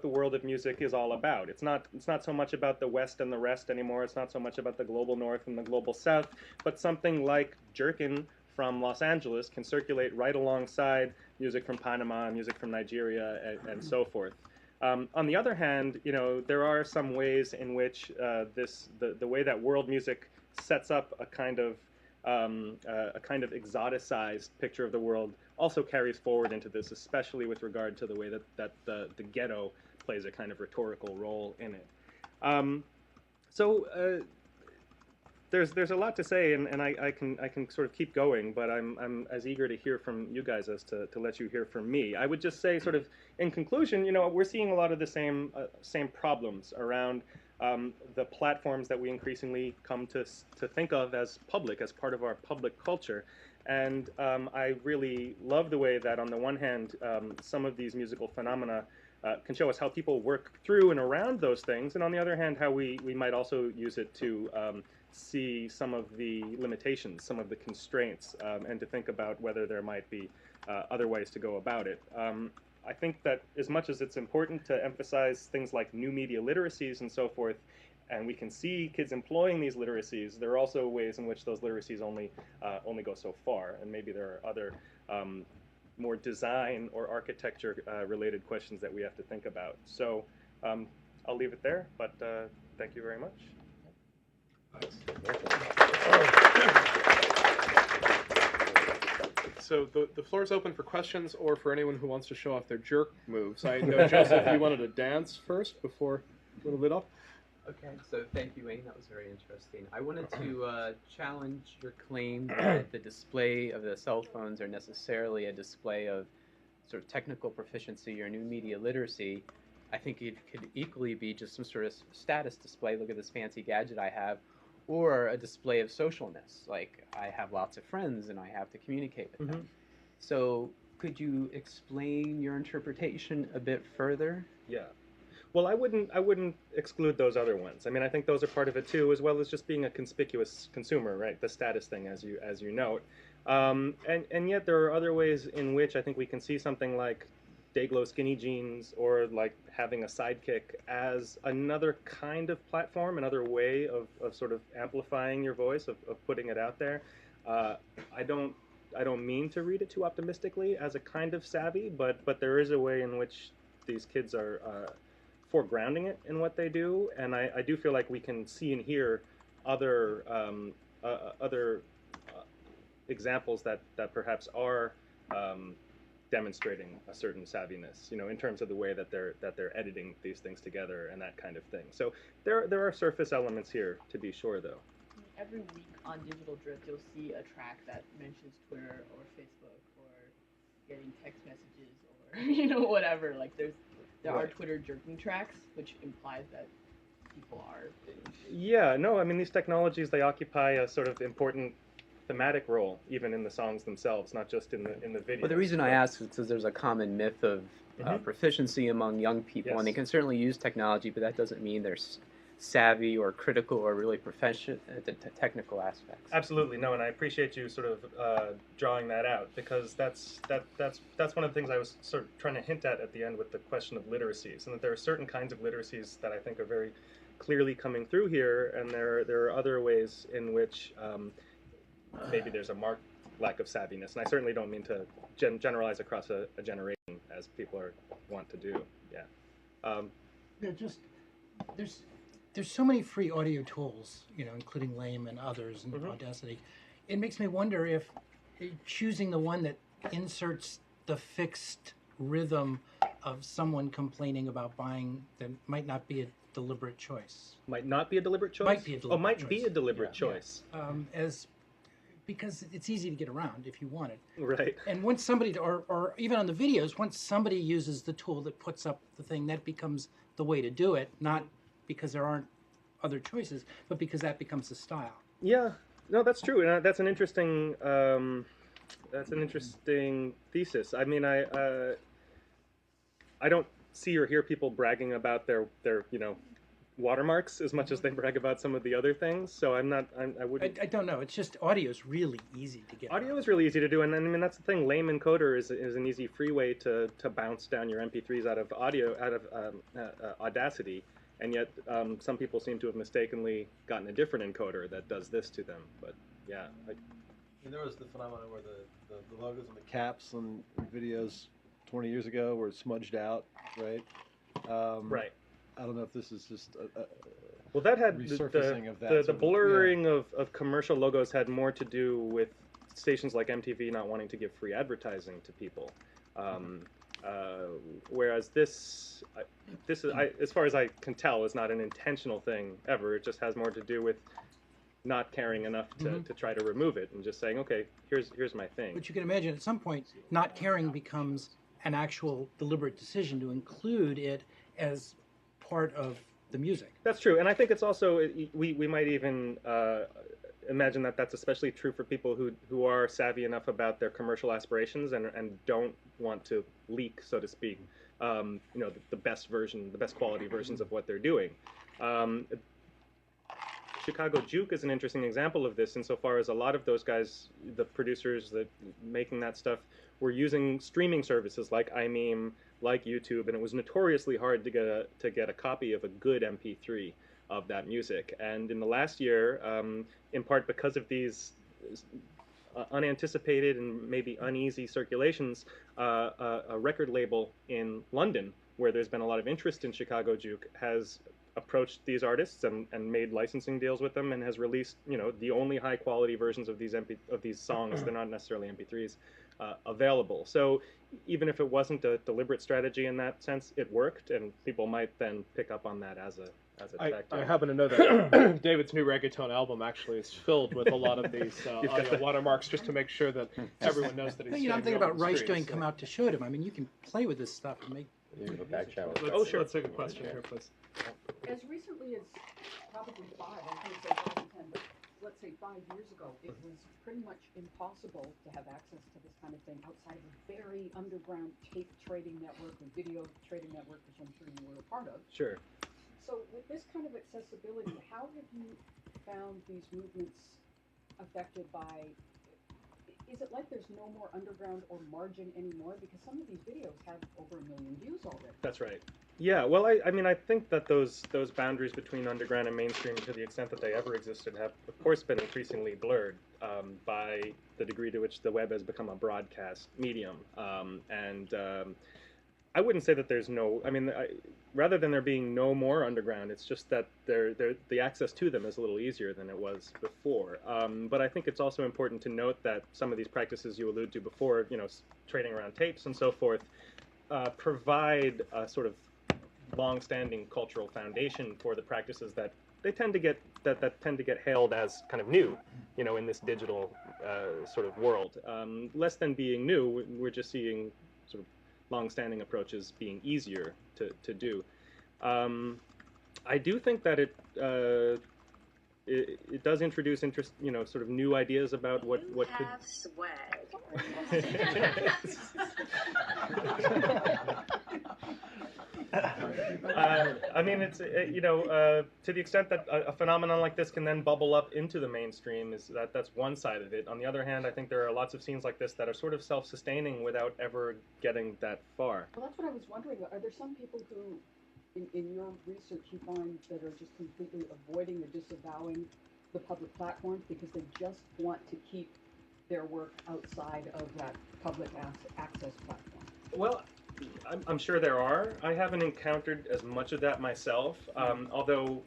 the world of music is all about. It's not so much about the West and the rest anymore. It's not so much about the global North and the global South, but something like Jerkin from Los Angeles can circulate right alongside music from Panama, music from Nigeria, and so forth. On the other hand, there are some ways in which the way that world music sets up a kind of exoticized picture of the world also carries forward into this, especially with regard to the way that the ghetto plays a kind of rhetorical role in it. There's a lot to say, and I can sort of keep going, but I'm as eager to hear from you guys as to let you hear from me. I would just say, sort of in conclusion, we're seeing a lot of the same problems around the platforms that we increasingly come to think of as public, as part of our public culture. And I really love the way that, on the one hand, some of these musical phenomena can show us how people work through and around those things, and on the other hand, how we might also use it to see some of the limitations, some of the constraints, and to think about whether there might be other ways to go about it. I think that as much as it's important to emphasize things like new media literacies and so forth, and we can see kids employing these literacies, there are also ways in which those literacies only go so far, and maybe there are other more design or architecture related questions that we have to think about. So I'll leave it there, but thank you very much. So the floor is open for questions or for anyone who wants to show off their jerk moves. I know, Joseph, you wanted to dance first before a little bit off. Okay, so thank you, Wayne. That was very interesting. I wanted to challenge your claim that the display of the cell phones are necessarily a display of sort of technical proficiency or new media literacy. I think it could equally be just some sort of status display. Look at this fancy gadget I have. Or a display of socialness, like I have lots of friends and I have to communicate with them. So could you explain your interpretation a bit further? Yeah. Well, I wouldn't exclude those other ones. I mean, I think those are part of it too, as well as just being a conspicuous consumer, right? The status thing, as you note. And yet there are other ways in which I think we can see something like day-glow skinny jeans, or like having a sidekick as another kind of platform, another way of sort of amplifying your voice, of putting it out there. I don't mean to read it too optimistically as a kind of savvy, but there is a way in which these kids are foregrounding it in what they do, and I do feel like we can see and hear other examples that perhaps are demonstrating a certain savviness, in terms of the way that they're editing these things together and that kind of thing. So there are surface elements here, to be sure, though. Every week on Digital Drift, you'll see a track that mentions Twitter or Facebook or getting text messages or whatever. Like there are Twitter jerking tracks, which implies that people are. Yeah, no, I mean, these technologies, they occupy a sort of important thematic role, even in the songs themselves, not just in the video. Well, the reason I ask is because there's a common myth of proficiency among young people, and they can certainly use technology, but that doesn't mean they're savvy or critical or really proficient at the technical aspects. Absolutely, no, and I appreciate you sort of drawing that out, because that's one of the things I was sort of trying to hint at the end with the question of literacies, and that there are certain kinds of literacies that I think are very clearly coming through here, and there are other ways in which maybe there's a marked lack of savviness, and I certainly don't mean to generalize across a generation, as people want to do. Yeah. There's so many free audio tools, including Lame and others, and Audacity. It makes me wonder if choosing the one that inserts the fixed rhythm of someone complaining about buying that might not be a deliberate choice. Might not be a deliberate choice? Might be a deliberate choice. Might be a deliberate choice. because it's easy to get around if you want it. Right. And once somebody, or even on the videos, once somebody uses the tool that puts up the thing, that becomes the way to do it, not because there aren't other choices, but because that becomes the style. Yeah, no, that's true, and that's an interesting thesis. I mean, I don't see or hear people bragging about their watermarks as much as they brag about some of the other things. So I wouldn't. I don't know. It's just audio is really easy to get. Audio is really easy to do, and I mean that's the thing. Lame encoder is an easy free way to bounce down your MP3s out of Audacity, and yet some people seem to have mistakenly gotten a different encoder that does this to them. But yeah. And there was the phenomenon where the logos on the caps on videos 20 years ago were smudged out, right? Right. I don't know if this is just a well, that had resurfacing of that. The blurring of commercial logos had more to do with stations like MTV not wanting to give free advertising to people, whereas this is, as far as I can tell, is not an intentional thing ever. It just has more to do with not caring enough to try to remove it and just saying, okay, here's my thing. But you can imagine at some point, not caring becomes an actual deliberate decision to include it as part of the music. That's true, and I think it's also, we might even imagine that that's especially true for people who are savvy enough about their commercial aspirations and don't want to leak, so to speak, the best quality versions of what they're doing. Chicago Juke is an interesting example of this insofar as a lot of those guys, the producers that making that stuff, were using streaming services like iMeme, like YouTube, and it was notoriously hard to get a copy of a good MP3 of that music. And in the last year, in part because of these unanticipated and maybe uneasy circulations, a record label in London, where there's been a lot of interest in Chicago Juke, has approached these artists and made licensing deals with them and has released, the only high quality versions of these songs. They're not necessarily MP3s. Available. So even if it wasn't a deliberate strategy in that sense, it worked, and people might then pick up on that as a tactic. I happen to know that David's new reggaeton album actually is filled with a lot of these audio watermarks, just to make sure that everyone knows that he's. I'm thinking about Rice doing "Come Out to Show Them." I mean, you can play with this stuff and make. Back channel. Sure. Let's take a question here, please. As recently as probably 5, I think it's 2010, but let's say 5 years ago, it was pretty much impossible to have access to this kind of thing outside of a very underground tape trading network or video trading network, which I'm sure you were a part of. Sure. So with this kind of accessibility, how have you found these movements affected by, is it like there's no more underground or margin anymore? Because some of these videos have over 1 million views already. That's right. Yeah, well, I mean, I think that those boundaries between underground and mainstream, to the extent that they ever existed, have, of course, been increasingly blurred by the degree to which the web has become a broadcast medium. I wouldn't say that there's no, rather than there being no more underground, it's just that the access to them is a little easier than it was before. But I think it's also important to note that some of these practices you alluded to before, trading around tapes and so forth, provide a sort of long-standing cultural foundation for the practices that they tend to get tend to get hailed as kind of new, in this digital sort of world. Less than being new, we're just seeing sort of long-standing approaches being easier to do. I do think that it does introduce interest, sort of new ideas about what could. Swag. It's to the extent that a phenomenon like this can then bubble up into the mainstream, that's one side of it. On the other hand, I think there are lots of scenes like this that are sort of self-sustaining without ever getting that far. Well, that's what I was wondering. Are there some people who, in your research, you find that are just completely avoiding or disavowing the public platforms because they just want to keep their work outside of that public access platform? Well, I'm sure there are. I haven't encountered as much of that myself, although,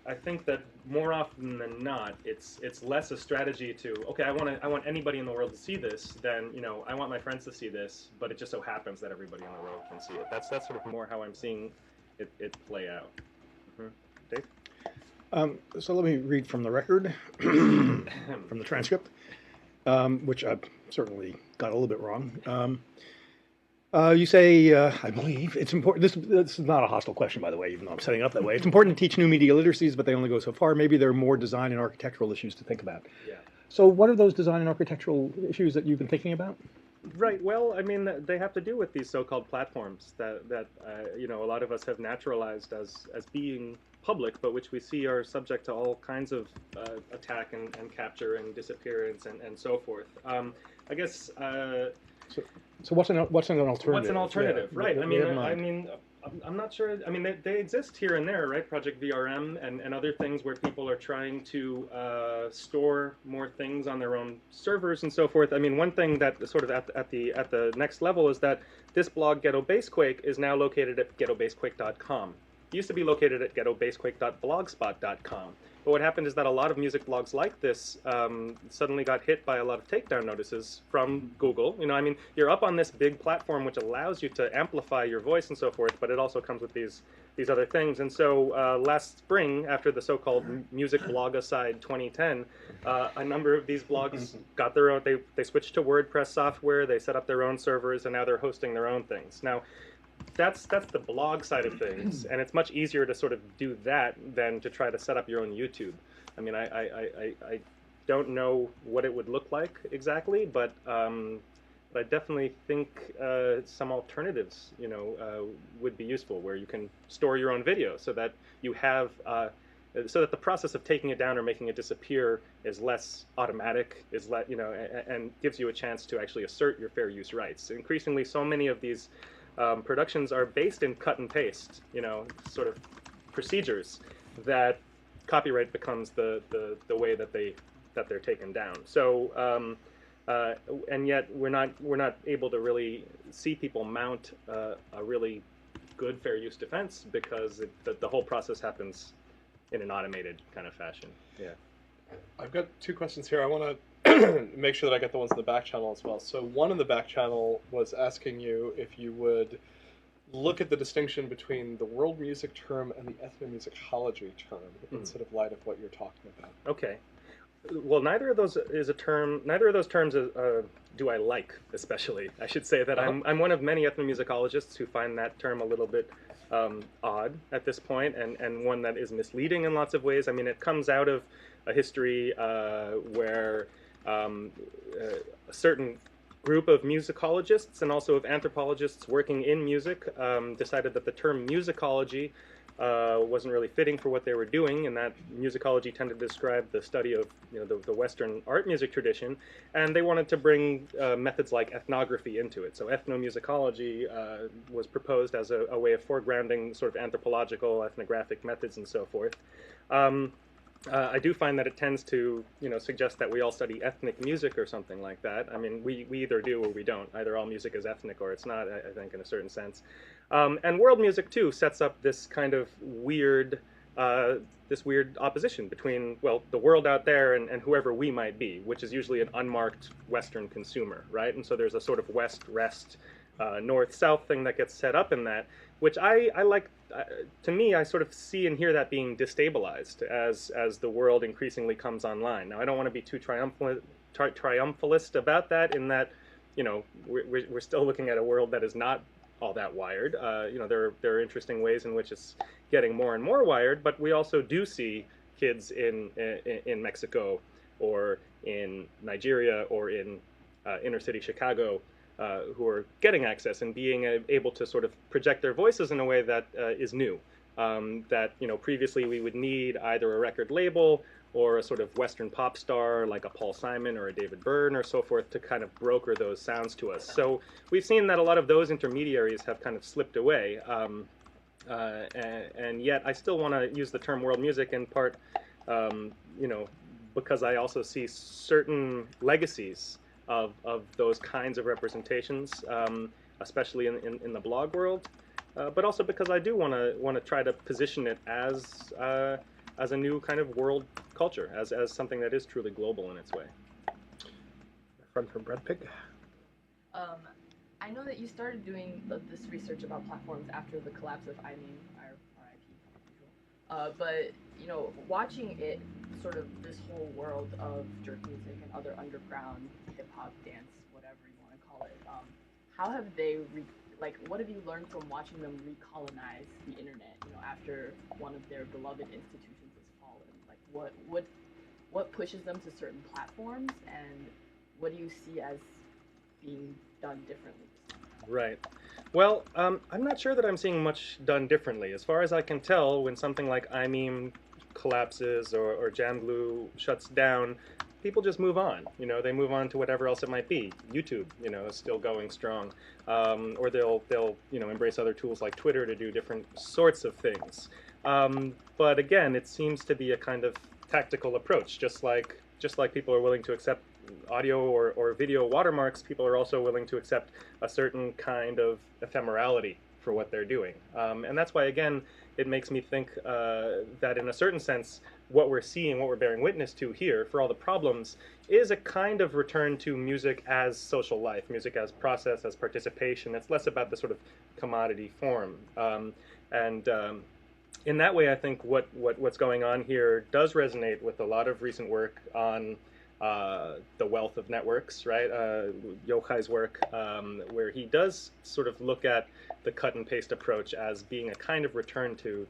I think that more often than not, it's less a strategy to, okay, I want anybody in the world to see this than, I want my friends to see this, but it just so happens that everybody in the world can see it. That's sort of more how I'm seeing it play out. Dave? So let me read from the record, from the transcript, which I certainly got a little bit wrong. You say, I believe, it's important, this is not a hostile question, by the way, even though I'm setting it up that way. It's important to teach new media literacies, but they only go so far. Maybe there are more design and architectural issues to think about. Yeah. So what are those design and architectural issues that you've been thinking about? Right. Well, I mean, they have to do with these so-called platforms that you know, a lot of us have naturalized as being public, but which we see are subject to all kinds of attack and capture and disappearance and so forth. I guess. So what's an alternative? What's an alternative? Yeah. Right. What do you have in mind? I'm not sure. I mean, they exist here and there, right? Project VRM and other things where people are trying to store more things on their own servers and so forth. I mean, one thing that sort of at the next level is that this blog Ghetto Basequake is now located at ghettobasequake.com. It used to be located at ghettobasequake.blogspot.com. But what happened is that a lot of music blogs like this suddenly got hit by a lot of takedown notices from Google. You know, I mean, you're up on this big platform which allows you to amplify your voice and so forth, but it also comes with these other things. And so last spring, after the so-called Music Blogicide 2010, a number of these blogs got their own. They switched to WordPress software. They set up their own servers, and now they're hosting their own things. Now, that's the blog side of things, and it's much easier to sort of do that than to try to set up your own YouTube. I mean, I don't know what it would look like exactly, but I definitely think some alternatives, you know, would be useful, where you can store your own video so that you have so that the process of taking it down or making it disappear is less automatic, you know, and gives you a chance to actually assert your fair use rights. Increasingly, so many of these productions are based in cut and paste, you know, sort of procedures, that copyright becomes the way that they're taken down. So and yet we're not able to really see people mount a really good fair use defense, because the whole process happens in an automated kind of fashion. Yeah. I've got two questions here. I want to make sure that I get the ones in the back channel as well. So one in the back channel was asking you if you would look at the distinction between the world music term and the ethnomusicology term in sort of light of what you're talking about. Okay. Well, neither of those is a term. Neither of those terms do I like, especially. I should say that I'm one of many ethnomusicologists who find that term a little bit odd at this point, and one that is misleading in lots of ways. I mean, it comes out of a history where a certain group of musicologists and also of anthropologists working in music decided that the term musicology wasn't really fitting for what they were doing, and that musicology tended to describe the study of, you know, the Western art music tradition, and they wanted to bring methods like ethnography into it. So ethnomusicology was proposed as a way of foregrounding sort of anthropological, ethnographic methods and so forth. I do find that it tends to, you know, suggest that we all study ethnic music or something like that. I mean, we either do or we don't. Either all music is ethnic or it's not, I think, in a certain sense. And world music, too, sets up this kind of weird, opposition between, well, the world out there and whoever we might be, which is usually an unmarked Western consumer, right? And so there's a sort of west-rest, north-south thing that gets set up in that, which I like. To me, I sort of see and hear that being destabilized as the world increasingly comes online. Now, I don't want to be too triumphalist about that, in that, you know, we're still looking at a world that is not all that wired. You know, there are interesting ways in which it's getting more and more wired, but we also do see kids in Mexico or in Nigeria or in inner city Chicago who are getting access and being able to sort of project their voices in a way that is new. That, you know, previously we would need either a record label or a sort of Western pop star like a Paul Simon or a David Byrne or so forth to kind of broker those sounds to us. So we've seen that a lot of those intermediaries have kind of slipped away. And yet I still want to use the term world music, in part, you know, because I also see certain legacies of those kinds of representations, especially in the blog world, but also because I do want to try to position it as a new kind of world culture, as something that is truly global in its way. Friend from Bread Pig. I know that you started doing this research about platforms after the collapse of IMEME, RIP. But you know, watching it, sort of this whole world of jerk music and other underground hip hop, dance, whatever you want to call it, how have they what have you learned from watching them recolonize the internet? You know, after one of their beloved institutions has fallen, like what pushes them to certain platforms, and what do you see as being done differently? Right. Well, I'm not sure that I'm seeing much done differently. As far as I can tell, when something like iMeme collapses or GenBle shuts down, people just move on. You know, they move on to whatever else it might be. YouTube, you know, is still going strong, or they'll you know, embrace other tools like Twitter to do different sorts of things. But again, it seems to be a kind of tactical approach, just like people are willing to accept audio or video watermarks, people are also willing to accept a certain kind of ephemerality for what they're doing. And that's why, again, it makes me think that in a certain sense, what we're seeing, what we're bearing witness to here, for all the problems, is a kind of return to music as social life, music as process, as participation. It's less about the sort of commodity form. In that way, I think what's going on here does resonate with a lot of recent work on the wealth of networks, right? Youre's work, where he does sort of look at the cut and paste approach as being a kind of return to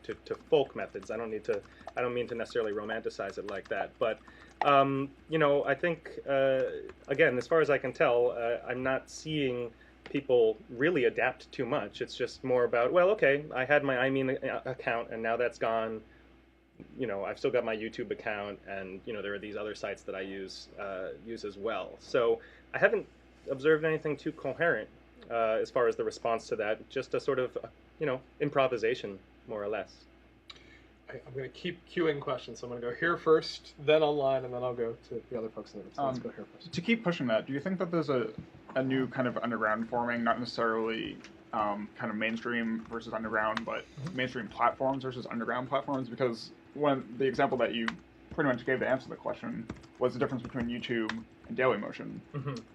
folk methods. I don't mean to necessarily romanticize it like that, but you know, I think again, as far as I can tell, I'm not seeing people really adapt too much. It's just more about, well, okay, I had my iMeme account and now that's gone. You know, I've still got my YouTube account, and you know, there are these other sites that I use as well. So I haven't observed anything too coherent as far as the response to that. Just a sort of you know, improvisation, more or less. I'm going to keep queuing questions. So I'm going to go here first, then online, and then I'll go to the other folks in the room. So let's go here first. To keep pushing that, do you think that there's a new kind of underground forming, not necessarily kind of mainstream versus underground, but mainstream platforms versus underground platforms? Because the example that you pretty much gave to answer the question was the difference between YouTube and Dailymotion.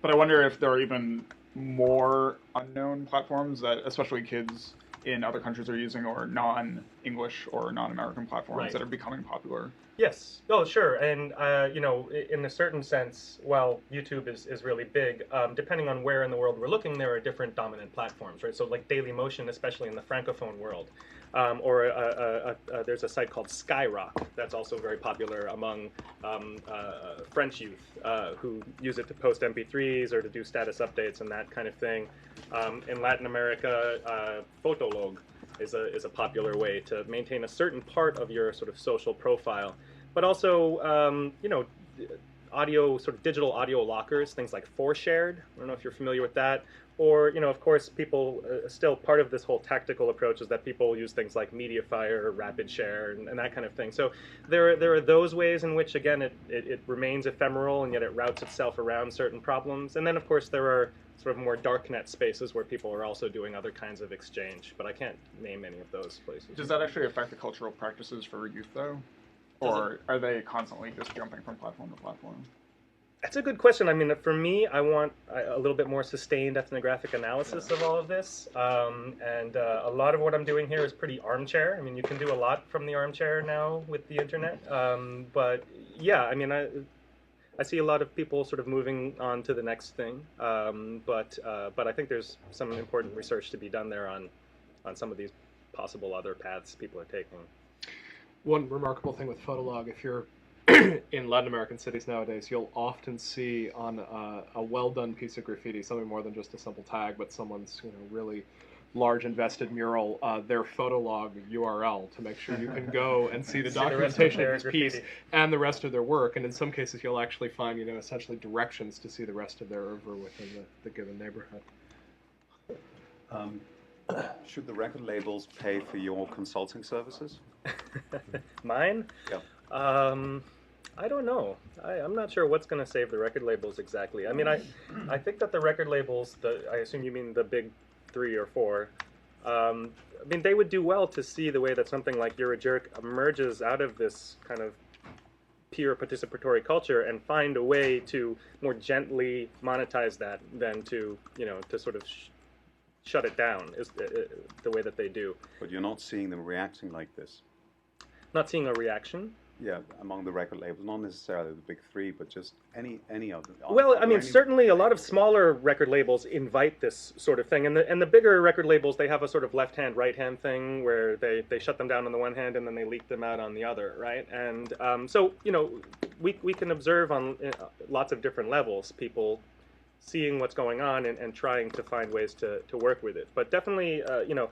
But I wonder if there are even more unknown platforms that especially kids in other countries are using, or non-English or non-American platforms that are becoming popular. Yes. Oh, sure. And you know, in a certain sense, while YouTube is really big, depending on where in the world we're looking, there are different dominant platforms, right? So like Dailymotion, especially in the Francophone world, or there's a site called Skyrock that's also very popular among French youth who use it to post MP3s or to do status updates and that kind of thing. In Latin America, Fotolog is a popular way to maintain a certain part of your sort of social profile, but also you know, audio, sort of digital audio lockers, things like ForShared. I don't know if you're familiar with that. Or, you know, of course, people still part of this whole tactical approach is that people use things like MediaFire, RapidShare, and that kind of thing. So there are those ways in which, again, it remains ephemeral and yet it routes itself around certain problems. And then, of course, there are sort of more darknet spaces where people are also doing other kinds of exchange. But I can't name any of those places. Does that actually affect the cultural practices for youth, though? Or are they constantly just jumping from platform to platform? That's a good question. I mean, for me, I want a little bit more sustained ethnographic analysis of all of this. And a lot of what I'm doing here is pretty armchair. I mean, you can do a lot from the armchair now with the internet. But yeah, I mean, I see a lot of people sort of moving on to the next thing. But I think there's some important research to be done there on some of these possible other paths people are taking. One remarkable thing with Fotolog, if you're in Latin American cities nowadays, you'll often see on a well-done piece of graffiti, something more than just a simple tag, but someone's really large invested mural, their Fotolog URL to make sure you can go and see the documentation of this piece and the rest of their work. And in some cases, you'll actually find essentially directions to see the rest of their oeuvre within the given neighborhood. Should the record labels pay for your consulting services? Mine? Yeah. I don't know. I'm not sure what's going to save the record labels exactly. I mean, I think that the record labels, I assume you mean the big 3 or 4, I mean, they would do well to see the way that something like You're a Jerk emerges out of this kind of peer participatory culture and find a way to more gently monetize that than to, to sort of shut it down is the way that they do. But you're not seeing them reacting like this. Not seeing a reaction. Yeah, among the record labels, not necessarily the big three, but just any of them. Well, I mean, certainly a lot of smaller record labels invite this sort of thing, and the bigger record labels, they have a sort of left-hand, right-hand thing where they shut them down on the one hand and then they leak them out on the other, right? And so, you know, we can observe on lots of different levels people seeing what's going on and trying to find ways to work with it. But definitely, you know,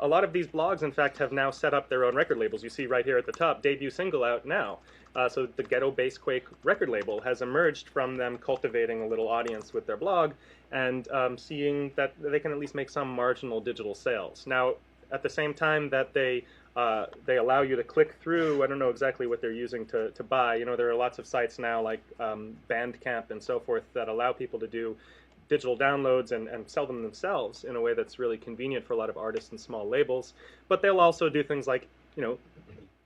a lot of these blogs, in fact, have now set up their own record labels. You see right here at the top, debut single out now. So the Ghetto Bassquake record label has emerged from them cultivating a little audience with their blog and seeing that they can at least make some marginal digital sales. Now, at the same time that they allow you to click through, I don't know exactly what they're using to buy. You know, there are lots of sites now like Bandcamp and so forth that allow people to do digital downloads and sell them themselves in a way that's really convenient for a lot of artists and small labels. But they'll also do things like, you know,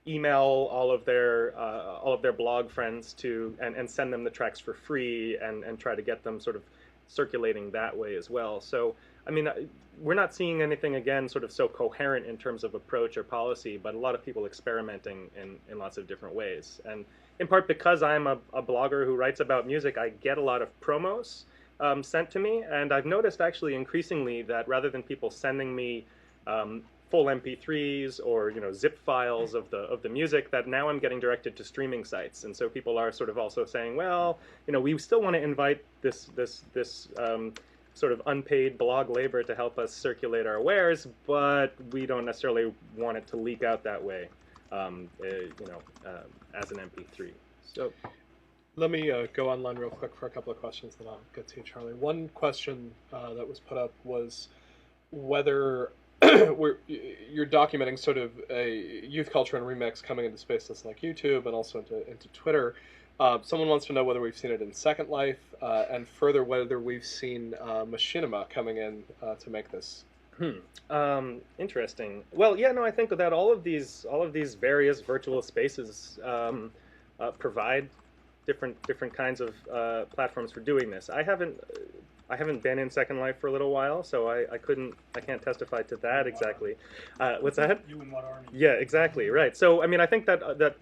email all of their blog friends to and send them the tracks for free and try to get them sort of circulating that way as well. So, I mean, we're not seeing anything, again, sort of so coherent in terms of approach or policy, but a lot of people experimenting in lots of different ways. And in part because I'm a blogger who writes about music, I get a lot of promos sent to me, and I've noticed actually increasingly that rather than people sending me full MP3s or, you know, zip files of the music, that now I'm getting directed to streaming sites. And so people are sort of also saying, well, you know, we still want to invite this sort of unpaid blog labor to help us circulate our wares, but we don't necessarily want it to leak out that way, you know, as an MP3. So let me go online real quick for a couple of questions, then I'll get to you, Charlie. One question that was put up was whether you're documenting sort of a youth culture and remix coming into spaces like YouTube and also into Twitter. Someone wants to know whether we've seen it in Second Life, and further whether we've seen machinima coming in to make this. Interesting. Well, yeah, no, I think that all of these various virtual spaces provide different kinds of platforms for doing this. I haven't been in Second Life for a little while, so I can't testify to that exactly. What's that? You and what army? Yeah, exactly, right. So, I mean, I think that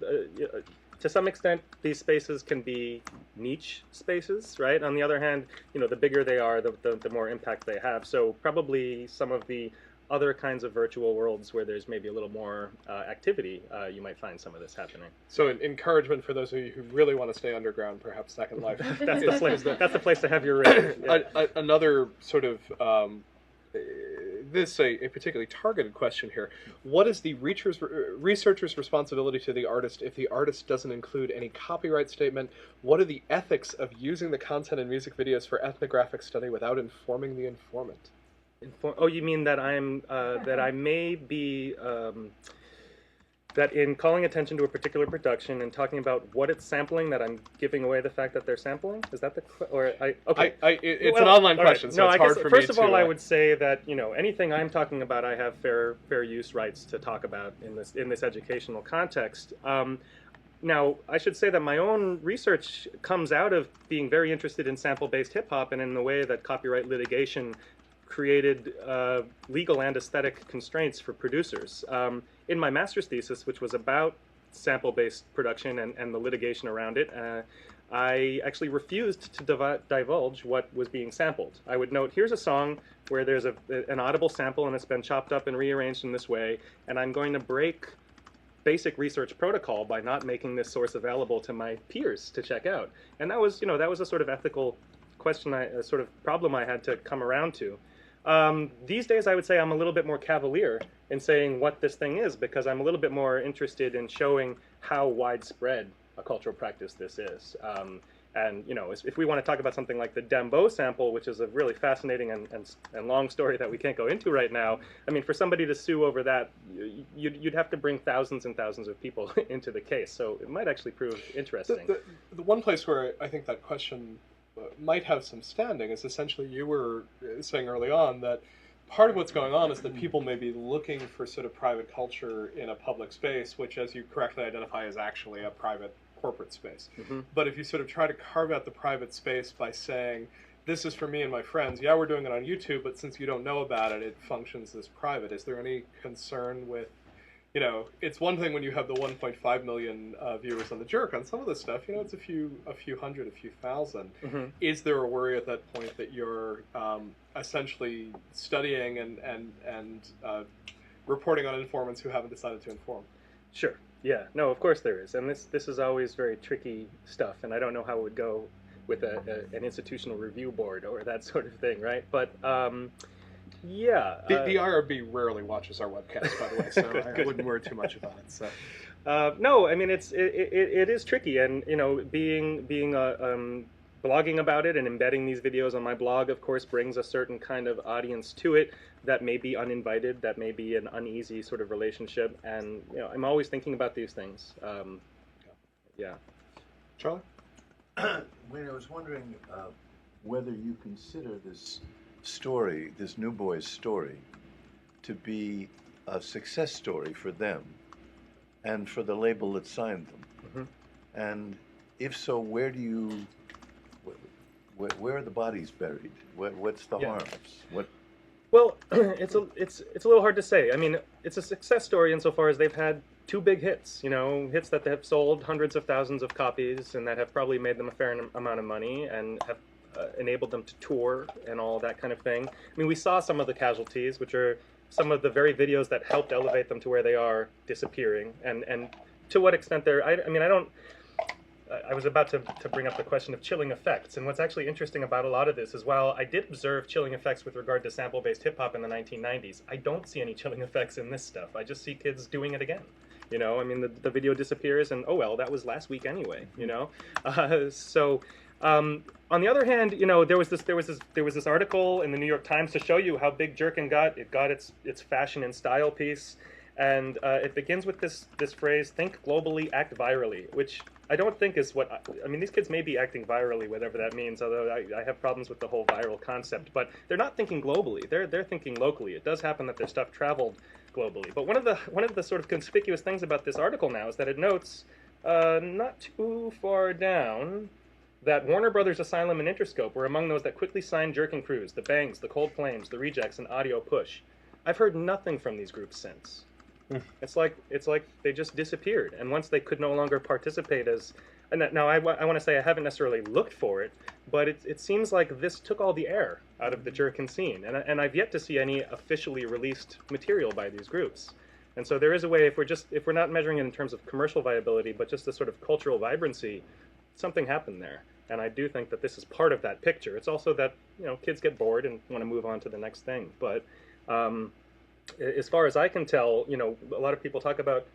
to some extent these spaces can be niche spaces, right? On the other hand, you know, the bigger they are, the more impact they have. So probably some of the other kinds of virtual worlds where there's maybe a little more activity, you might find some of this happening. So an encouragement for those of you who really want to stay underground, perhaps Second Life. That's the place to have your rig. Yeah. Another sort of this a particularly targeted question here. What is the researcher's responsibility to the artist if the artist doesn't include any copyright statement? What are the ethics of using the content in music videos for ethnographic study without informing the informant? Oh, you mean that that I may be that in calling attention to a particular production and talking about what it's sampling, that I'm giving away the fact that they're sampling? Is that okay? It's an online question, so it's hard for me to... First of all, I would say that, you know, anything I'm talking about, I have fair use rights to talk about in this educational context. Now, I should say that my own research comes out of being very interested in sample-based hip-hop and in the way that copyright litigation created legal and aesthetic constraints for producers. In my master's thesis, which was about sample-based production and the litigation around it, I actually refused to divulge what was being sampled. I would note, here's a song where there's an audible sample and it's been chopped up and rearranged in this way, and I'm going to break basic research protocol by not making this source available to my peers to check out. And that was, you know, that was a sort of ethical question, a sort of problem I had to come around to. These days, I would say I'm a little bit more cavalier in saying what this thing is, because I'm a little bit more interested in showing how widespread a cultural practice this is. And, you know, if we want to talk about something like the Dembo sample, which is a really fascinating and long story that we can't go into right now, I mean, for somebody to sue over that, you'd have to bring thousands and thousands of people into the case. So it might actually prove interesting. The one place where I think that question might have some standing is essentially you were saying early on that part of what's going on is that people may be looking for sort of private culture in a public space, which, as you correctly identify, is actually a private corporate space. Mm-hmm. But if you sort of try to carve out the private space by saying, this is for me and my friends, yeah, we're doing it on YouTube, but since you don't know about it, it functions as private. Is there any concern with you know, it's one thing when you have the 1.5 million viewers on the Jerk. On some of this stuff, you know, it's a few hundred, a few thousand. Mhm. Is there a worry at that point that you're essentially studying and reporting on informants who haven't decided to inform? Sure. Yeah. No, of course there is, and this is always very tricky stuff, and I don't know how it would go with an institutional review board or that sort of thing, right? But yeah. The IRB rarely watches our webcast, by the way, so I wouldn't worry too much about it. So. No, I mean it is tricky, and you know, being blogging about it and embedding these videos on my blog, of course, brings a certain kind of audience to it that may be uninvited, that may be an uneasy sort of relationship, and you know, I'm always thinking about these things. Yeah. Charlie? Wayne, I was wondering whether you consider this story, this New Boys story, to be a success story for them and for the label that signed them. And if so, where do you, where are the bodies buried? What's the harms? What? Well, it's a little hard to say. I mean, it's a success story insofar as they've had two big hits, you know, hits that have sold hundreds of thousands of copies and that have probably made them a fair amount of money and have enabled them to tour and all that kind of thing. I mean, we saw some of the casualties, which are some of the very videos that helped elevate them to where they are, disappearing. And to what extent they're, I mean, I was about to bring up the question of chilling effects, and what's actually interesting about a lot of this is while I did observe chilling effects with regard to sample-based hip-hop in the 1990s, I don't see any chilling effects in this stuff. I just see kids doing it again. You know, I mean, the video disappears, and oh well, that was last week anyway. You know, on the other hand, you know, there was this article in the New York Times to show you how big Jerkin got. It got its fashion and style piece, and it begins with this phrase: "Think globally, act virally," which I don't think is what I mean. These kids may be acting virally, whatever that means. Although I have problems with the whole viral concept, but they're not thinking globally. They're thinking locally. It does happen that their stuff traveled globally. But one of the sort of conspicuous things about this article now is that it notes not too far down that Warner Brothers Asylum and Interscope were among those that quickly signed Jerkin Crews, the Bangs, the Cold Flames, the Rejects, and Audio Push. I've heard nothing from these groups since. It's like they just disappeared, and once they could no longer participate as. And now I want to say I haven't necessarily looked for it, but it seems like this took all the air out of the Jerkin scene, and I've yet to see any officially released material by these groups. And so there is a way, if we're not measuring it in terms of commercial viability, but just the sort of cultural vibrancy, something happened there. And I do think that this is part of that picture. It's also that, you know, kids get bored and want to move on to the next thing. But as far as I can tell, you know, a lot of people talk about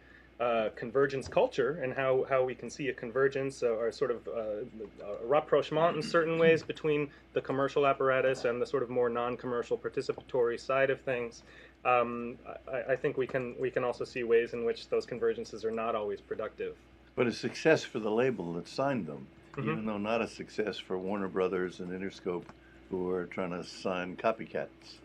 convergence culture and how we can see a convergence or sort of a rapprochement in certain ways between the commercial apparatus and the sort of more non-commercial participatory side of things. I think we can also see ways in which those convergences are not always productive. But a success for the label that signed them, even though not a success for Warner Brothers and Interscope, who are trying to sign copycats.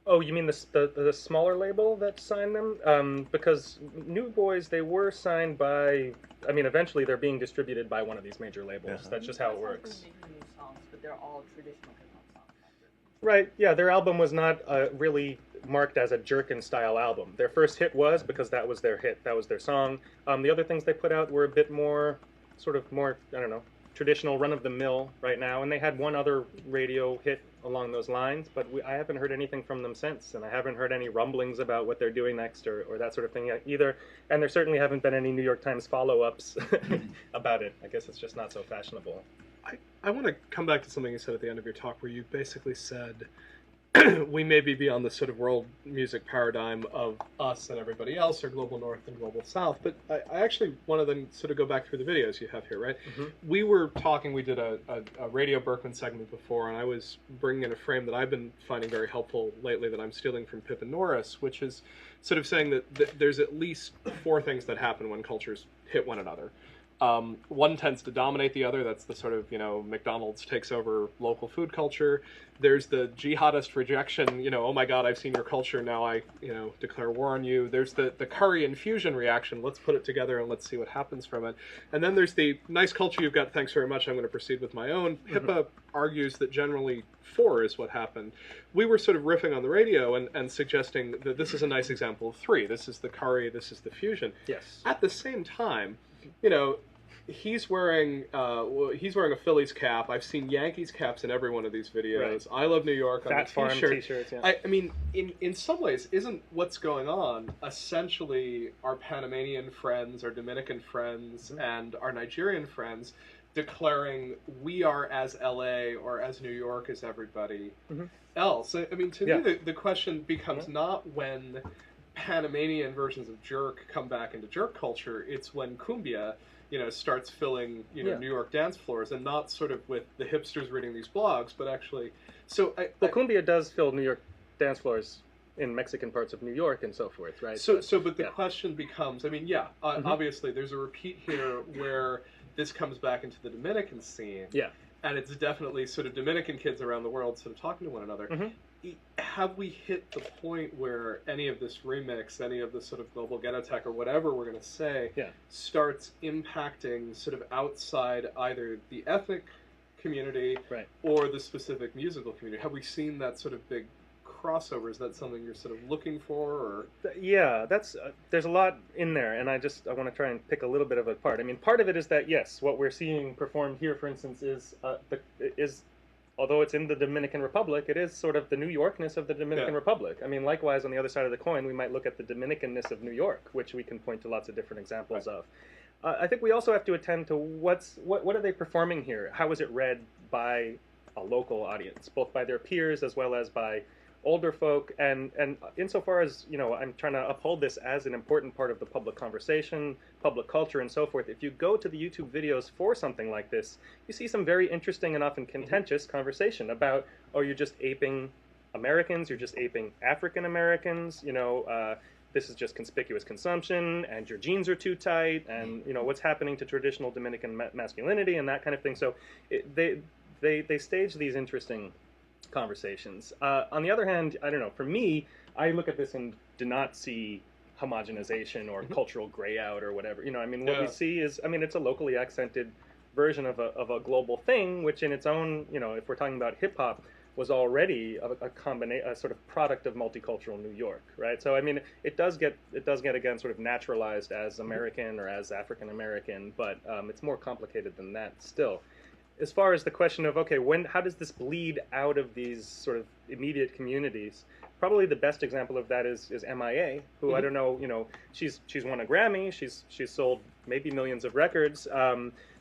Oh, you mean the smaller label that signed them? Because New Boys, they were signed by, I mean, eventually they're being distributed by one of these major labels. That's just how it works. Making new songs, but they're all traditional hip-hop songs. Right, yeah, their album was not really marked as a Jerkin-style album. Their first hit was, because that was their hit, that was their song. The other things they put out were a bit more, sort of more, I don't know, traditional run-of-the-mill right now, and they had one other radio hit along those lines, but I haven't heard anything from them since, and I haven't heard any rumblings about what they're doing next or that sort of thing either, and there certainly haven't been any New York Times follow-ups about it. I guess it's just not so fashionable. I want to come back to something you said at the end of your talk where you basically said we may be beyond the sort of world music paradigm of us and everybody else, or global north and global south, but I actually want to then sort of go back through the videos you have here, right? We were talking, we did a Radio Berkman segment before, and I was bringing in a frame that I've been finding very helpful lately that I'm stealing from Pip and Norris, which is sort of saying that there's at least four things that happen when cultures hit one another. One tends to dominate the other. That's the sort of, you know, McDonald's takes over local food culture. There's the jihadist rejection, oh my God, I've seen your culture, now I, declare war on you. There's the curry infusion reaction, let's put it together and let's see what happens from it. And then there's the nice culture you've got, thanks very much, I'm going to proceed with my own. HIPAA argues that generally 4 is what happened. We were sort of riffing on the radio and suggesting that this is a nice example of 3. This is the curry, this is the fusion. Yes. At the same time, he's wearing a Phillies cap. I've seen Yankees caps in every one of these videos. Right. I Love New York on Fat the Farm t-shirt. t-shirts, yeah. I mean, in some ways, isn't what's going on essentially our Panamanian friends, our Dominican friends, and our Nigerian friends declaring we are as LA or as New York as everybody else? I mean, to me, the question becomes not when Panamanian versions of jerk come back into jerk culture, it's when cumbia starts filling, New York dance floors, and not sort of with the hipsters reading these blogs, but actually, well, cumbia does fill New York dance floors in Mexican parts of New York and so forth, right? But the question becomes, I mean, obviously there's a repeat here where this comes back into the Dominican scene, and it's definitely sort of Dominican kids around the world sort of talking to one another. Have we hit the point where any of this remix, any of the sort of global ghetto tech or whatever we're going to say, starts impacting sort of outside either the ethnic community or the specific musical community? Have we seen that sort of big crossover? Is that something you're sort of looking for? Or? Yeah, that's there's a lot in there, and I want to try and pick a little bit of it apart. I mean, part of it is that, yes, what we're seeing performed here, for instance, is although it's in the Dominican Republic, it is sort of the New Yorkness of the Dominican Republic. I mean, likewise, on the other side of the coin, we might look at the Dominicanness of New York, which we can point to lots of different examples of. I think we also have to attend to what are they performing here? How is it read by a local audience, both by their peers as well as by older folk, and insofar as, I'm trying to uphold this as an important part of the public conversation, public culture, and so forth. If you go to the YouTube videos for something like this, you see some very interesting and often contentious conversation about, oh, you're just aping Americans, you're just aping African Americans, this is just conspicuous consumption, and your jeans are too tight, and what's happening to traditional Dominican masculinity and that kind of thing. So they stage these interesting conversations. On the other hand, I don't know, for me, I look at this and do not see homogenization or cultural gray out or whatever. What we see is, it's a locally accented version of a global thing, which in its own, if we're talking about hip hop, was already a sort of product of multicultural New York, right? So it does get again sort of naturalized as American or as African American, but it's more complicated than that still. As far as the question of, okay, how does this bleed out of these sort of immediate communities? Probably the best example of that is MIA, who I don't know, she's won a Grammy, she's sold maybe millions of records.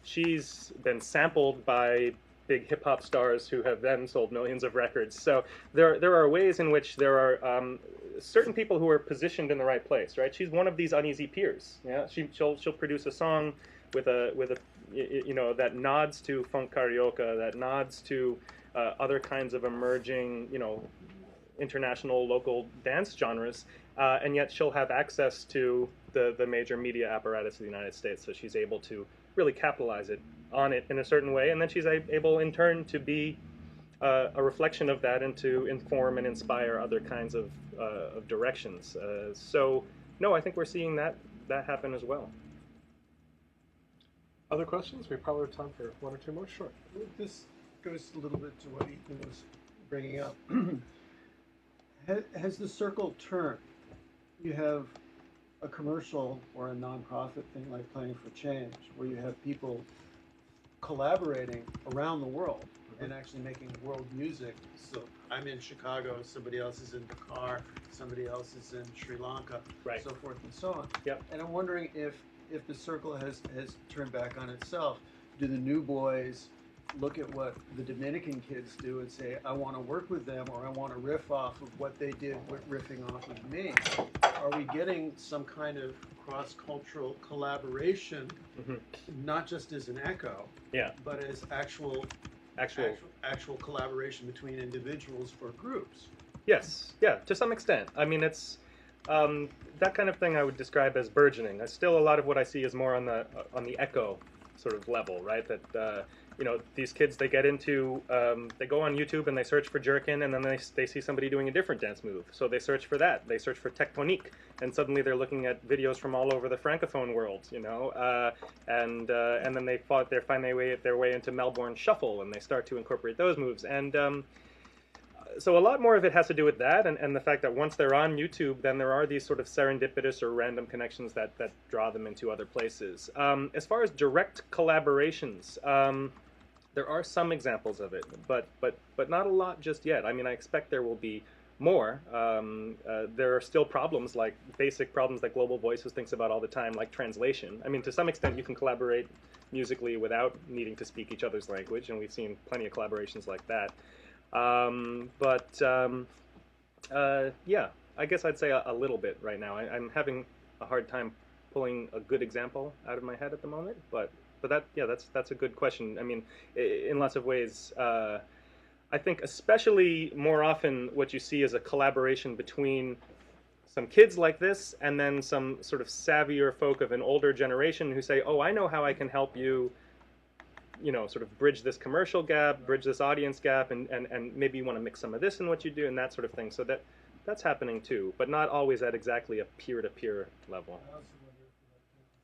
She's been sampled by big hip hop stars who have then sold millions of records. So there are ways in which there are certain people who are positioned in the right place, right? She's one of these Uneasy Peers. Yeah, she'll produce a song with a that nods to funk carioca, that nods to other kinds of emerging, international local dance genres, and yet she'll have access to the major media apparatus of the United States, so she's able to really capitalize on it in a certain way, and then she's able in turn to be a reflection of that and to inform and inspire other kinds of directions. So no, I think we're seeing that happen as well. Other questions? We probably have time for 1 or 2 more. Sure. This goes a little bit to what Ethan was bringing up. Has the circle turned? You have a commercial or a nonprofit thing like Playing for Change, where you have people collaborating around the world and actually making world music. So I'm in Chicago, somebody else is in Dakar, somebody else is in Sri Lanka, so forth and so on. And I'm wondering if the circle has turned back on itself. Do the new boys look at what the Dominican kids do and say, I want to work with them, or I want to riff off of what they did with riffing off of me? Are we getting some kind of cross-cultural collaboration, not just as an echo, but as actual collaboration between individuals or groups? Yes, to some extent. I mean, it's that kind of thing I would describe as burgeoning. Still, a lot of what I see is more on the echo sort of level, right? That these kids, they get into, they go on YouTube and they search for jerkin, and then they see somebody doing a different dance move. So they search for that. They search for tectonique, and suddenly they're looking at videos from all over the francophone world, and then they find their way into Melbourne shuffle, and they start to incorporate those moves. And so a lot more of it has to do with that, and the fact that once they're on YouTube, then there are these sort of serendipitous or random connections that draw them into other places. As far as direct collaborations, there are some examples of it, but not a lot just yet. I mean, I expect there will be more. There are still problems, like basic problems that Global Voices thinks about all the time, like translation. I mean, to some extent, you can collaborate musically without needing to speak each other's language, and we've seen plenty of collaborations like that. Yeah, I guess I'd say a little bit right now. I'm having a hard time pulling a good example out of my head at the moment, but that's a good question. I mean, in lots of ways, I think especially more often what you see is a collaboration between some kids like this and then some sort of savvier folk of an older generation who say, oh, I know how I can help you, sort of bridge this commercial gap, bridge this audience gap, and maybe you want to mix some of this in what you do and that sort of thing. So that's happening too, but not always at exactly a peer-to-peer level. I also wonder if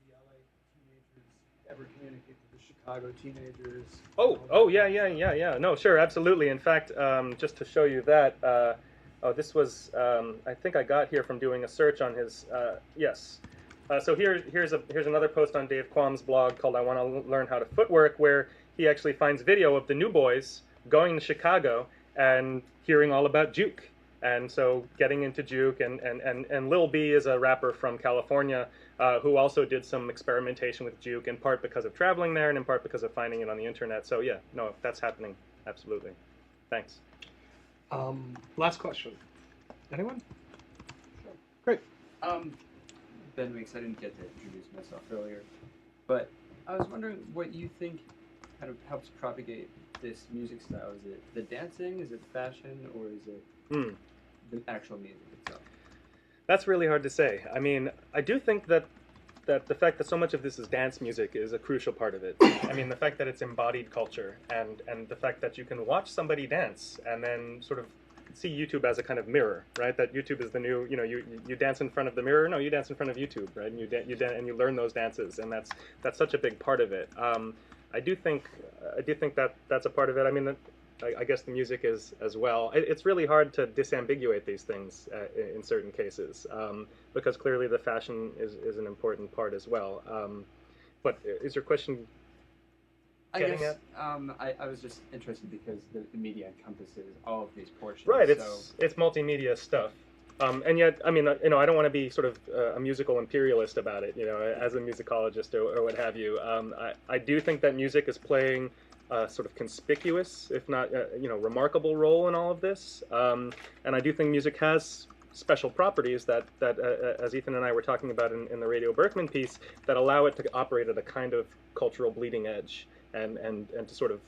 the LA teenagers ever communicate to the Chicago teenagers. Oh, yeah. No, sure, absolutely. In fact, just to show you that, this was, I think I got here from doing a search on his, yes. So here's another post on Dave Quam's blog called I Want to Learn How to Footwork, where he actually finds video of the New Boys going to Chicago and hearing all about juke. And so getting into juke, and Lil B is a rapper from California who also did some experimentation with juke, in part because of traveling there and in part because of finding it on the internet. So yeah, no, that's happening, absolutely. Thanks. Last question. Anyone? Sure. Great. Ben Weeks, I didn't get to introduce myself earlier, but I was wondering what you think kind of helps propagate this music style. Is it the dancing, is it fashion, or is it the actual music itself? That's really hard to say. I mean, I do think that the fact that so much of this is dance music is a crucial part of it. I mean, the fact that it's embodied culture, and the fact that you can watch somebody dance and then sort of see YouTube as a kind of mirror, right? That YouTube is the new, you dance in front of the mirror. No, you dance in front of YouTube, right? And you learn those dances, and that's such a big part of it. I do think that that's a part of it. I mean, I guess the music is as well. It's really hard to disambiguate these things in certain cases, because clearly the fashion is an important part as well. But is your question? I guess I was just interested because the media encompasses all of these portions. Right, it's multimedia stuff, and yet, I mean, I don't want to be sort of a musical imperialist about it, as a musicologist or what have you. I do think that music is playing a sort of conspicuous, if not remarkable role in all of this, and I do think music has special properties that as Ethan and I were talking about in the Radio Berkman piece, that allow it to operate at a kind of cultural bleeding edge. And to sort of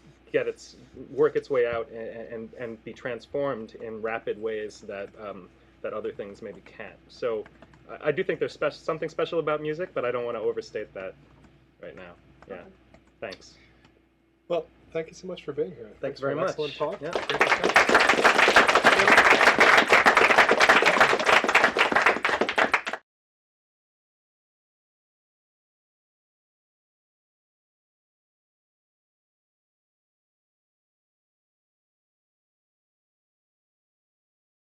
work its way out and be transformed in rapid ways that other things maybe can't. So I do think there's something special about music, but I don't want to overstate that right now. Yeah, thanks. Well, thank you so much for being here. Thanks very much. Excellent talk. Yeah.